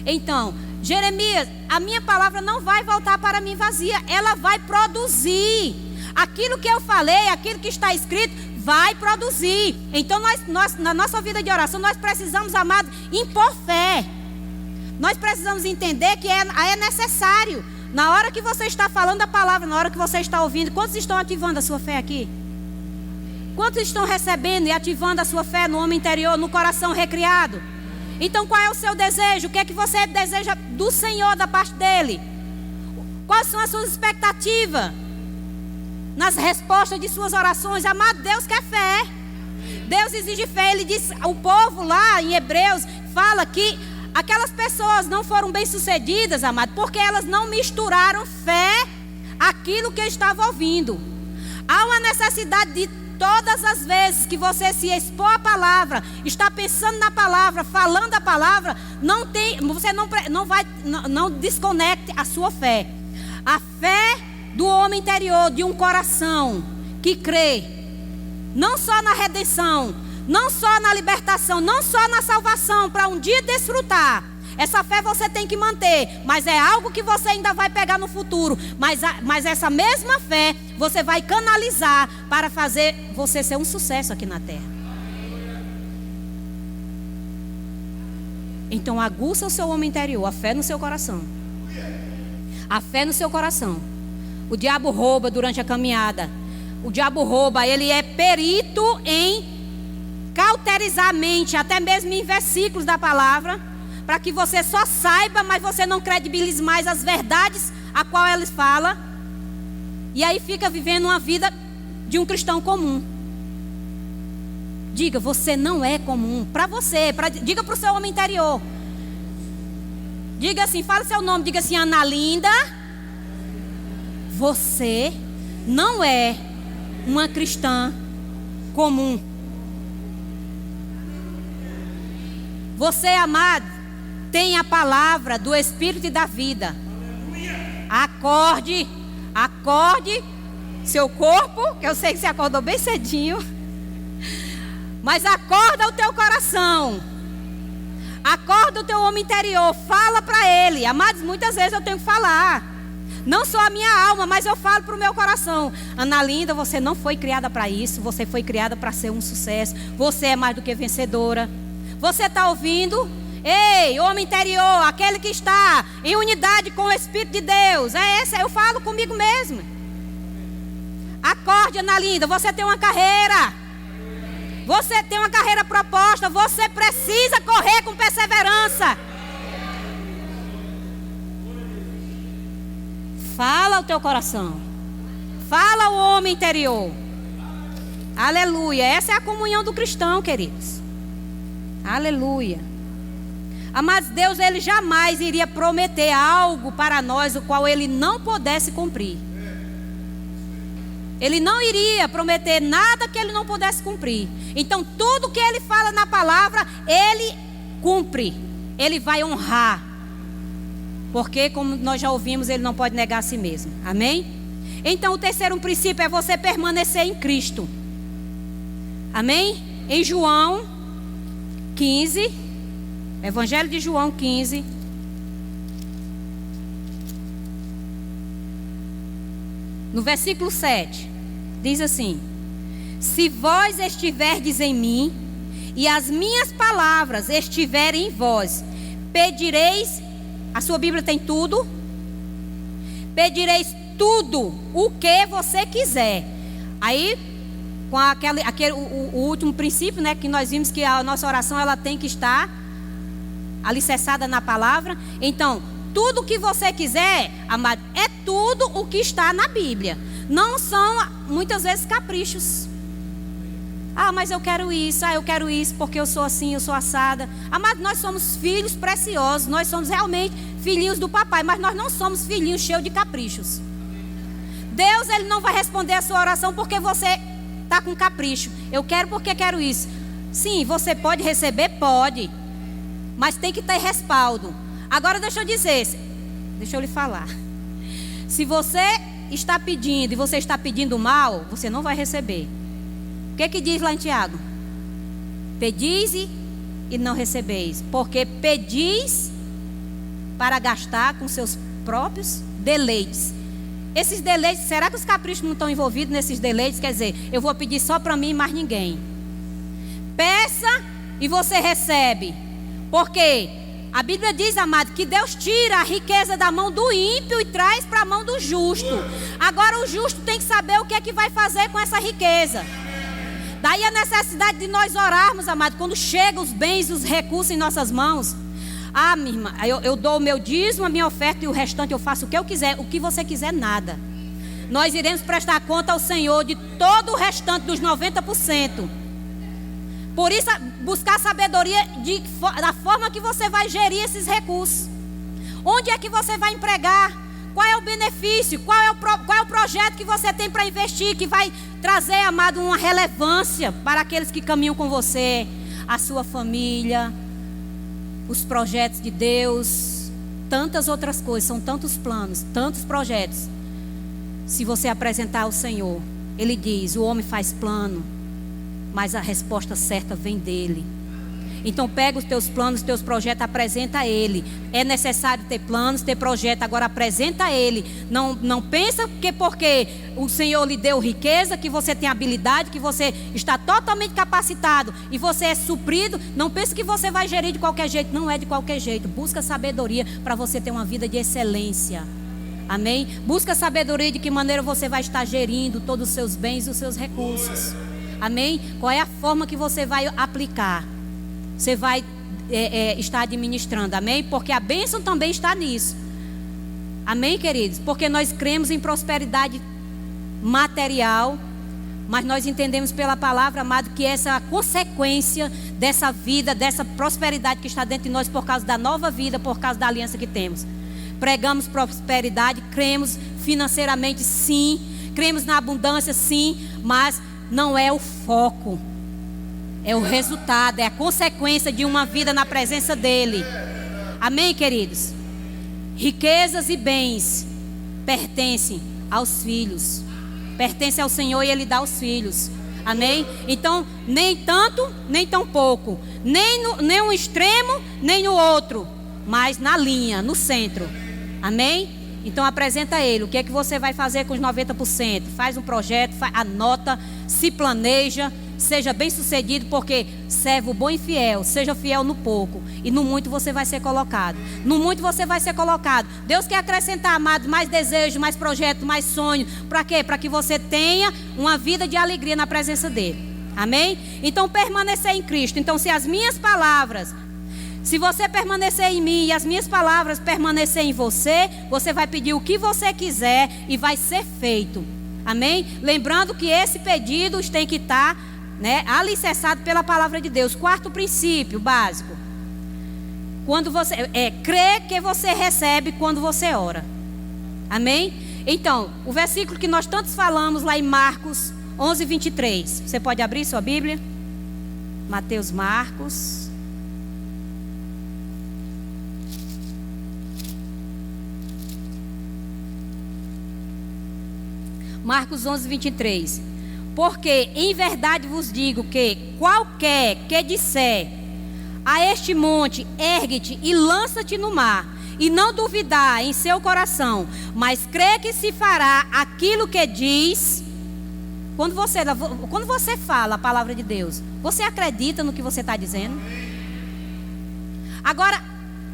Então, Jeremias, a minha palavra não vai voltar para mim vazia. Ela vai produzir. Aquilo que eu falei, aquilo que está escrito, vai produzir. Então, nós na nossa vida de oração, nós precisamos, amados, impor fé. Nós precisamos entender que é necessário. Na hora que você está falando a palavra, na hora que você está ouvindo, quantos estão ativando a sua fé aqui? Quantos estão recebendo e ativando a sua fé no homem interior, no coração recriado? Então, qual é o seu desejo? O que é que você deseja do Senhor, da parte dele? Quais são as suas expectativas nas respostas de suas orações? Amado, Deus quer fé. Deus exige fé. Ele diz, o povo lá em Hebreus fala que aquelas pessoas não foram bem-sucedidas, amado, porque elas não misturaram fé àquilo que estava ouvindo. Há uma necessidade de todas as vezes que você se expor à palavra, está pensando na palavra, falando a palavra, você não desconecte a sua fé. A fé do homem interior, de um coração que crê, não só na redenção, não só na libertação, não só na salvação, para um dia desfrutar. Essa fé você tem que manter, mas é algo que você ainda vai pegar no futuro. Mas essa mesma fé você vai canalizar para fazer você ser um sucesso aqui na terra. Então aguça o seu homem interior, a fé no seu coração. A fé no seu coração. O diabo rouba durante a caminhada. O diabo rouba, ele é perito em cauterizar a mente, até mesmo em versículos da palavra, para que você só saiba, mas você não credibilize mais as verdades a qual eles falam. E aí fica vivendo uma vida de um cristão comum. Diga, você não é comum. Para você, diga para o seu homem interior. Diga assim, fala seu nome, diga assim, Ana Linda, você não é uma cristã comum. Você, amado, tem a palavra do Espírito e da vida. Acorde seu corpo, que eu sei que você acordou bem cedinho, mas acorda o teu coração, acorda o teu homem interior, fala para ele. Amados, muitas vezes eu tenho que falar, não só a minha alma, mas eu falo para o meu coração. Ana Linda, você não foi criada para isso, você foi criada para ser um sucesso, você é mais do que vencedora. Você está ouvindo? Ei, homem interior, aquele que está em unidade com o Espírito de Deus, é esse, eu falo comigo mesmo. Acorde, Ana Linda, você tem uma carreira. Você tem uma carreira proposta, você precisa correr com perseverança. Fala o teu coração. Fala o homem interior. Aleluia, essa é a comunhão do cristão, queridos. Aleluia. Amados, Deus, ele jamais iria prometer algo para nós o qual ele não pudesse cumprir. Ele não iria prometer nada que ele não pudesse cumprir. Então tudo que ele fala na palavra, ele cumpre. Ele vai honrar. Porque, como nós já ouvimos, ele não pode negar a si mesmo. Amém? Então o terceiro princípio é você permanecer em Cristo. Amém? Em João 15, Evangelho de João 15, no versículo 7, diz assim: se vós estiverdes em mim, e as minhas palavras estiverem em vós, pedireis, a sua Bíblia tem tudo, pedireis tudo o que você quiser. Aí, com o último princípio, né, que nós vimos que a nossa oração ela tem que estar alicerçada na palavra. Então, tudo que você quiser, amado, é tudo o que está na Bíblia. Não são, muitas vezes, caprichos. Ah, mas eu quero isso porque eu sou assim, eu sou assada. Amado, nós somos filhos preciosos, nós somos realmente filhinhos do papai, mas nós não somos filhinhos cheios de caprichos. Deus, ele não vai responder a sua oração porque você está com capricho. Eu quero porque quero isso. Sim, você pode receber? Pode. mas tem que ter respaldo. Agora deixa eu lhe falar. Se você está pedindo e você está pedindo mal, você não vai receber. O que diz lá em Tiago? Pedis e não recebeis, porque pedis para gastar com seus próprios deleites. Esses deleites, será que os caprichos não estão envolvidos nesses deleites? Quer dizer, eu vou pedir só para mim e mais ninguém. Peça e você recebe. Porque a Bíblia diz, amado, que Deus tira a riqueza da mão do ímpio e traz para a mão do justo. Agora o justo tem que saber o que é que vai fazer com essa riqueza. Daí a necessidade de nós orarmos, amado, quando chegam os bens, os recursos em nossas mãos. Ah, minha irmã, eu dou o meu dízimo, a minha oferta e o restante eu faço o que eu quiser. O que você quiser, nada. Nós iremos prestar conta ao Senhor de todo o restante dos 90%. Por isso, buscar sabedoria da forma que você vai gerir esses recursos. Onde é que você vai empregar? Qual é o benefício? Qual é o projeto que você tem para investir? Que vai trazer, amado, uma relevância para aqueles que caminham com você. A sua família, os projetos de Deus, tantas outras coisas, são tantos planos, tantos projetos. Se você apresentar ao Senhor, Ele diz, o homem faz plano, mas a resposta certa vem dele. Então pega os teus planos, os teus projetos, apresenta a Ele. É necessário ter planos, ter projeto, agora apresenta a Ele. Não pensa que porque o Senhor lhe deu riqueza, que você tem habilidade, que você está totalmente capacitado e você é suprido, não pense que você vai gerir de qualquer jeito. Não é de qualquer jeito. Busca sabedoria para você ter uma vida de excelência. Amém? Busca sabedoria de que maneira você vai estar gerindo todos os seus bens e os seus recursos. Amém? Qual é a forma que você vai aplicar? Você vai estar administrando, amém? Porque a bênção também está nisso. Amém, queridos? Porque nós cremos em prosperidade material, mas nós entendemos pela palavra, amado, que essa é a consequência dessa vida, dessa prosperidade que está dentro de nós por causa da nova vida, por causa da aliança que temos. Pregamos prosperidade, cremos financeiramente, sim. Cremos na abundância, sim, mas não é o foco. É o resultado, é a consequência de uma vida na presença dEle. Amém, queridos? Riquezas e bens pertencem aos filhos. Pertencem ao Senhor e Ele dá aos filhos. Amém? Então, nem tanto, nem tão pouco. Nem um extremo, nem no outro. Mas na linha, no centro. Amém? Então apresenta a Ele. O que é que você vai fazer com os 90%? Faz um projeto, anota, se planeja. Seja bem sucedido, porque servo bom e fiel. Seja fiel no pouco, e no muito você vai ser colocado. No muito você vai ser colocado. Deus quer acrescentar, amado, mais desejo, mais projeto, mais sonho. Para quê? Para que você tenha uma vida de alegria na presença dEle. Amém? Então permanecer em Cristo. Então se as minhas palavras, se você permanecer em mim e as minhas palavras permanecer em você, você vai pedir o que você quiser e vai ser feito. Amém? Lembrando que esse pedido tem que estar alicerçado pela palavra de Deus. Quarto princípio básico: quando você crê que você recebe quando você ora. Amém? Então, o versículo que nós tantos falamos lá em Marcos 11:23. Você pode abrir sua Bíblia? Mateus, Marcos. Marcos 11:23. Porque em verdade vos digo que qualquer que disser a este monte, ergue-te e lança-te no mar, e não duvidar em seu coração, mas crê que se fará aquilo que diz. Quando você fala a palavra de Deus, você acredita no que você está dizendo? Agora,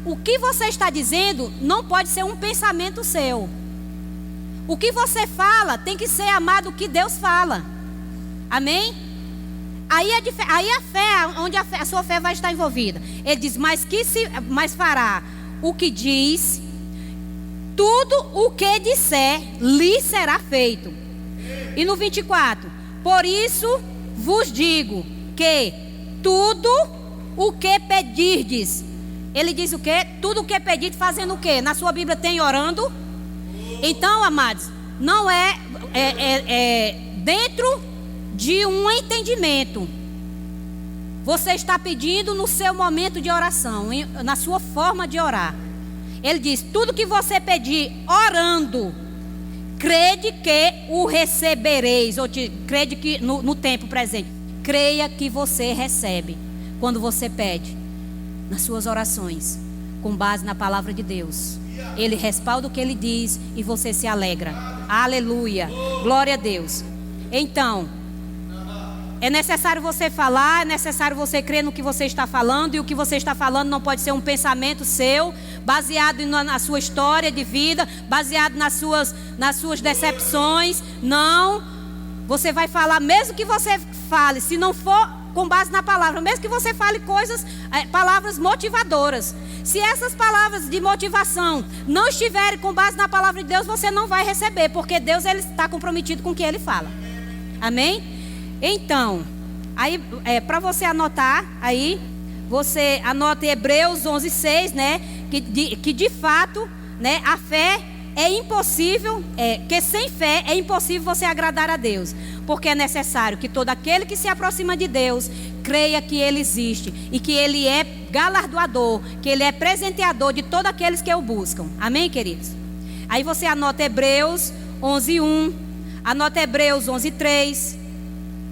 o que você está dizendo não pode ser um pensamento seu. O que você fala tem que ser, amado, o que Deus fala. Amém? Aí a fé, onde a sua fé vai estar envolvida. Ele diz, mas fará o que diz, tudo o que disser lhe será feito. E no 24, por isso vos digo que tudo o que pedirdes. Ele diz o quê? Tudo o que pedirdes fazendo o quê? Na sua Bíblia tem orando. Então, amados, não é dentro de um entendimento. você está pedindo no seu momento de oração, na sua forma de orar. Ele diz: tudo que você pedir orando, crede que o recebereis, ou crede que no tempo presente, creia que você recebe quando você pede, nas suas orações, com base na palavra de Deus. Ele respalda o que ele diz e você se alegra. Aleluia, glória a Deus. Então, é necessário você falar, é necessário você crer no que você está falando. E o que você está falando não pode ser um pensamento seu, baseado na sua história de vida, baseado nas suas decepções. Não, você vai falar, mesmo que você fale, se não for com base na palavra, mesmo que você fale palavras motivadoras, se essas palavras de motivação não estiverem com base na palavra de Deus, você não vai receber, porque Deus, ele está comprometido com o que ele fala. Amém? Então, aí, para você anotar, aí, você anota Hebreus 11:6, né? Que de fato, né, a fé é impossível, que sem fé é impossível você agradar a Deus. Porque é necessário que todo aquele que se aproxima de Deus creia que Ele existe e que Ele é galardoador, que Ele é presenteador de todos aqueles que o buscam. Amém, queridos? Aí você anota Hebreus 11:1, anota Hebreus 11:3.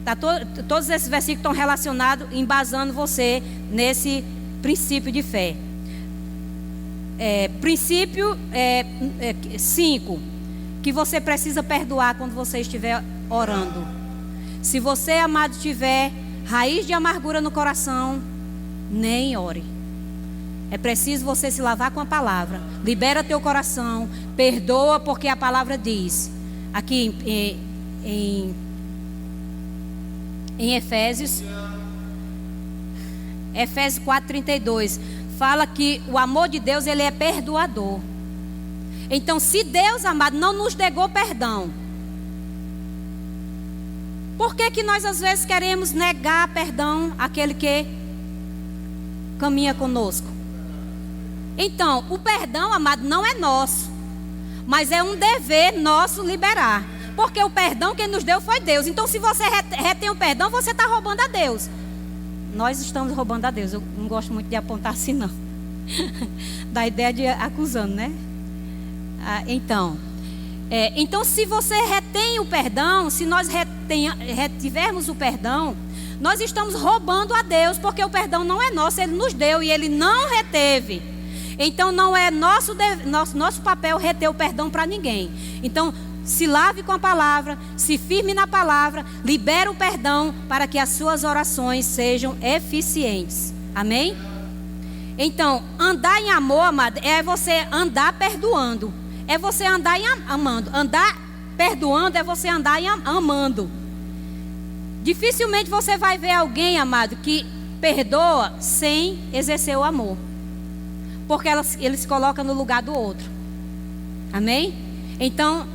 Tá, todos esses versículos estão relacionados, embasando você nesse princípio de fé. Princípio 5, que você precisa perdoar quando você estiver orando. Se você, amado, tiver raiz de amargura no coração, nem ore. É preciso você se lavar com a palavra. Libera teu coração, perdoa, porque a palavra diz aqui em Efésios 4:32, fala que o amor de Deus, ele é perdoador. Então, se Deus, amado, não nos negou perdão, por que nós às vezes queremos negar perdão àquele que caminha conosco? Então, o perdão, amado, não é nosso, mas é um dever nosso liberar. Porque o perdão quem nos deu foi Deus. Então, se você retém o perdão, você está roubando a Deus. Nós estamos roubando a Deus. Eu não gosto muito de apontar assim, não. Da ideia de acusando, né? Então, se você retém o perdão, se nós retivermos o perdão, nós estamos roubando a Deus. Porque o perdão não é nosso, Ele nos deu e Ele não reteve. Então, não é nosso papel reter o perdão para ninguém. Então, se lave com a palavra, se firme na palavra, libera o perdão para que as suas orações sejam eficientes. Amém? Então, andar em amor, amado, é você andar perdoando. É você andar amando. Andar perdoando é você andar amando. Dificilmente você vai ver alguém, amado, que perdoa sem exercer o amor. Porque ele se coloca no lugar do outro. Amém? Então,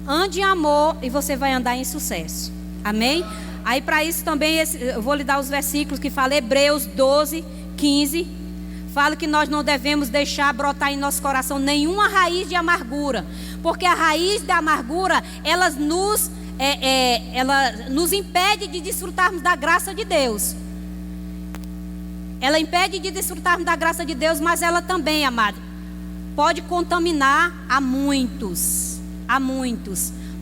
ande em amor e você vai andar em sucesso. Amém? Aí para isso também, eu vou lhe dar os versículos que fala Hebreus 12:15. Fala que nós não devemos deixar brotar em nosso coração nenhuma raiz de amargura. Porque a raiz da amargura, ela nos impede de desfrutarmos da graça de Deus. Ela impede de desfrutarmos da graça de Deus, mas ela também, amado, pode contaminar a muitos.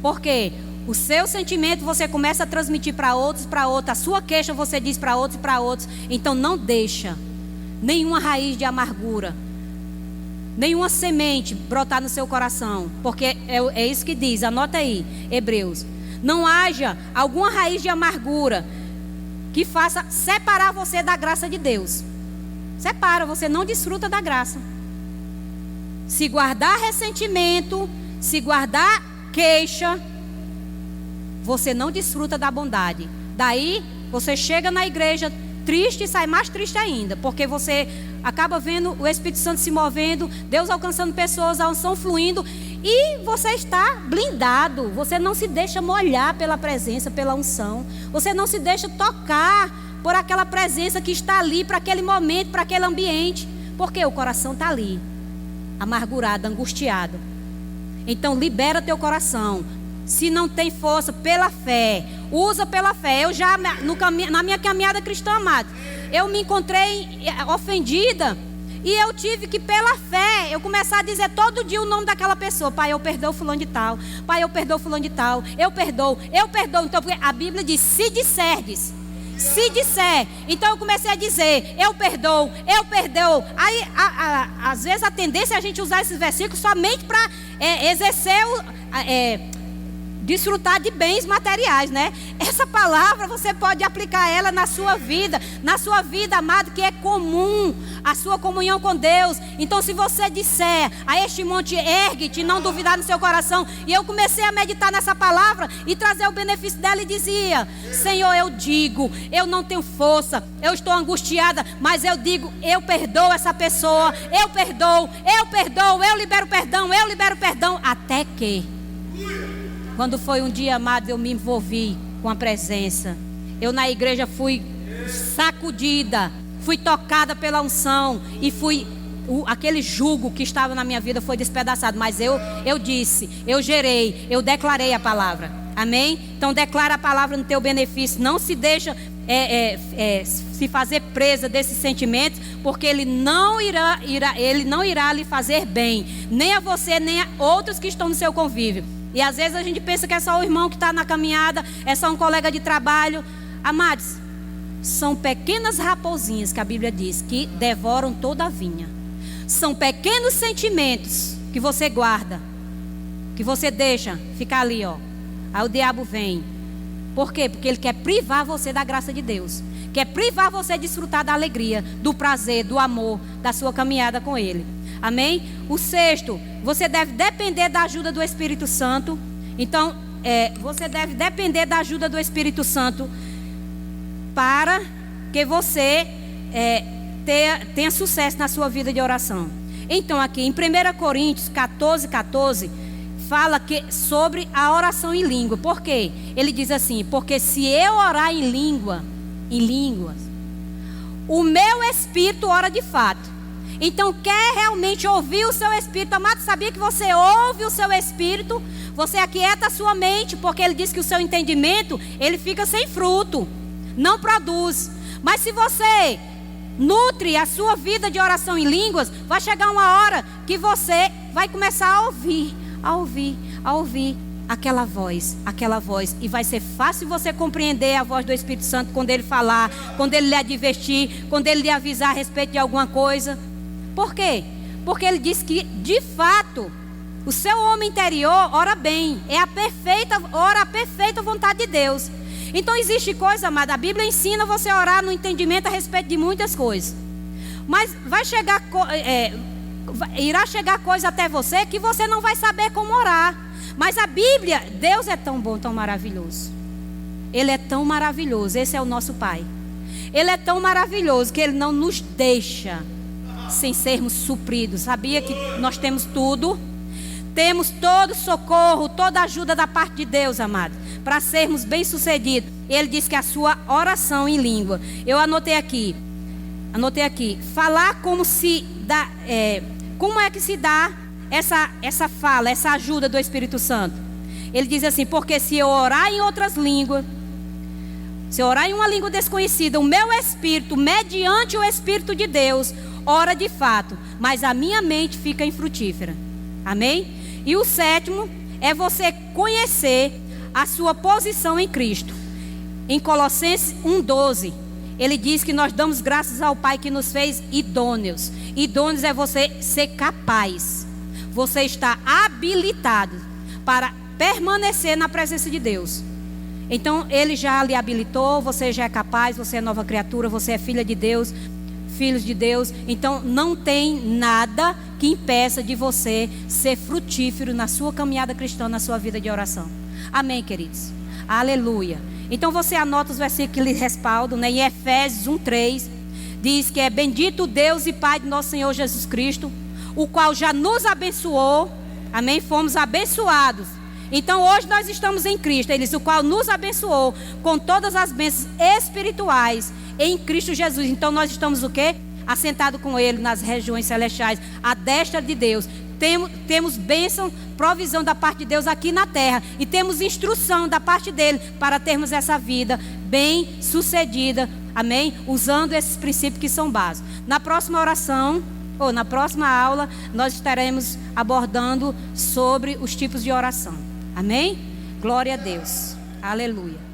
Porque o seu sentimento você começa a transmitir para outros, a sua queixa você diz para outros e para outros. Então não deixa nenhuma raiz de amargura, nenhuma semente brotar no seu coração. Porque é isso que diz, anota aí, Hebreus. Não haja alguma raiz de amargura que faça separar você da graça de Deus. Separa, você não desfruta da graça. Se guardar ressentimento, se guardar queixa, você não desfruta da bondade. Daí você chega na igreja triste e sai mais triste ainda, porque você acaba vendo o Espírito Santo se movendo, Deus alcançando pessoas, a unção fluindo, e você está blindado. Você não se deixa molhar pela presença, pela unção. Você não se deixa tocar por aquela presença que está ali, para aquele momento, para aquele ambiente, porque o coração está ali, amargurado, angustiado. Então libera teu coração, se não tem força, pela fé. Usa pela fé. Eu já, na minha caminhada cristã, amado, eu me encontrei ofendida. E eu tive que, pela fé, eu começar a dizer todo dia o nome daquela pessoa. Pai, eu perdoo fulano de tal. Pai, eu perdoo fulano de tal. Eu perdoo. Então, porque a Bíblia diz, se disserdes. Se disser. Então eu comecei a dizer, eu perdoo. Aí, às vezes a tendência é a gente usar esses versículos somente para exercer desfrutar de bens materiais, né? Essa palavra você pode aplicar ela na sua vida, amado, que é comum, a sua comunhão com Deus. Então, se você disser a este monte, ergue-te, não duvidar no seu coração. E eu comecei a meditar nessa palavra e trazer o benefício dela e dizia, Senhor, eu digo, eu não tenho força, eu estou angustiada, mas eu digo, eu perdoo essa pessoa, eu perdoo, eu libero perdão, até que... Quando foi um dia, amado, eu me envolvi com a presença. Eu na igreja fui sacudida, fui tocada pela unção e aquele jugo que estava na minha vida foi despedaçado. Mas eu disse, eu gerei, eu declarei a palavra. Amém? Então declara a palavra no teu benefício. Não se deixa se fazer presa desses sentimentos, porque ele não irá lhe fazer bem, nem a você, nem a outros que estão no seu convívio. E às vezes a gente pensa que é só o irmão que está na caminhada, é só um colega de trabalho. Amados, são pequenas raposinhas que a Bíblia diz que devoram toda a vinha. São pequenos sentimentos que você guarda, que você deixa ficar ali, ó. Aí o diabo vem. Por quê? Porque ele quer privar você da graça de Deus. Quer privar você de desfrutar da alegria, do prazer, do amor, da sua caminhada com Ele. Amém? O sexto, você deve depender da ajuda do Espírito Santo. Então, você deve depender da ajuda do Espírito Santo para que você tenha sucesso na sua vida de oração. Então, aqui em 1 Coríntios 14, fala sobre a oração em língua. Por quê? Ele diz assim, porque se eu orar em línguas, o meu espírito ora de fato. Então, quer realmente ouvir o seu espírito, amado, sabia que você ouve o seu espírito, você aquieta a sua mente, porque ele diz que o seu entendimento, ele fica sem fruto, não produz. Mas se você nutre a sua vida de oração em línguas, vai chegar uma hora que você vai começar a ouvir aquela voz, e vai ser fácil você compreender a voz do Espírito Santo quando ele falar, quando ele lhe advertir, quando ele lhe avisar a respeito de alguma coisa. Por quê? Porque ele diz que, de fato, o seu homem interior ora bem, ora a perfeita vontade de Deus. Então existe coisa, amada, a Bíblia ensina você a orar no entendimento a respeito de muitas coisas. Mas irá chegar coisa até você que você não vai saber como orar. Mas a Bíblia, Deus é tão bom, tão maravilhoso. Ele é tão maravilhoso, esse é o nosso Pai. Ele é tão maravilhoso que Ele não nos deixa sem sermos supridos. Sabia que nós temos tudo? Temos todo socorro, toda ajuda da parte de Deus, amado, para sermos bem-sucedidos. Ele diz que a sua oração em língua. Eu anotei aqui. Falar como se dá, como é que se dá essa fala, essa ajuda do Espírito Santo? Ele diz assim, porque se eu orar em outras línguas, se eu orar em uma língua desconhecida, o meu espírito, mediante o Espírito de Deus, ora de fato, mas a minha mente fica infrutífera. Amém? E o sétimo é você conhecer a sua posição em Cristo. Em Colossenses 1:12, ele diz que nós damos graças ao Pai que nos fez idôneos. Idôneos é você ser capaz. Você está habilitado para permanecer na presença de Deus. Então, Ele já lhe habilitou, você já é capaz, você é nova criatura, você é filha de Deus, filhos de Deus. Então, não tem nada que impeça de você ser frutífero na sua caminhada cristã, na sua vida de oração. Amém, queridos? Aleluia. Então, você anota os versículos que lhe respaldam, né? Em Efésios 1:3, diz que é bendito o Deus e Pai de nosso Senhor Jesus Cristo, o qual já nos abençoou. Amém? Fomos abençoados. Então hoje nós estamos em Cristo. Ele diz, o qual nos abençoou com todas as bênçãos espirituais em Cristo Jesus. Então nós estamos o quê? Assentado com Ele nas regiões celestiais, à destra de Deus. temos bênção, provisão da parte de Deus aqui na terra. E temos instrução da parte dele para termos essa vida bem sucedida. Amém? Usando esses princípios que são básicos. Na próxima oração, ou na próxima aula, nós estaremos abordando sobre os tipos de oração. Amém? Glória a Deus. Aleluia.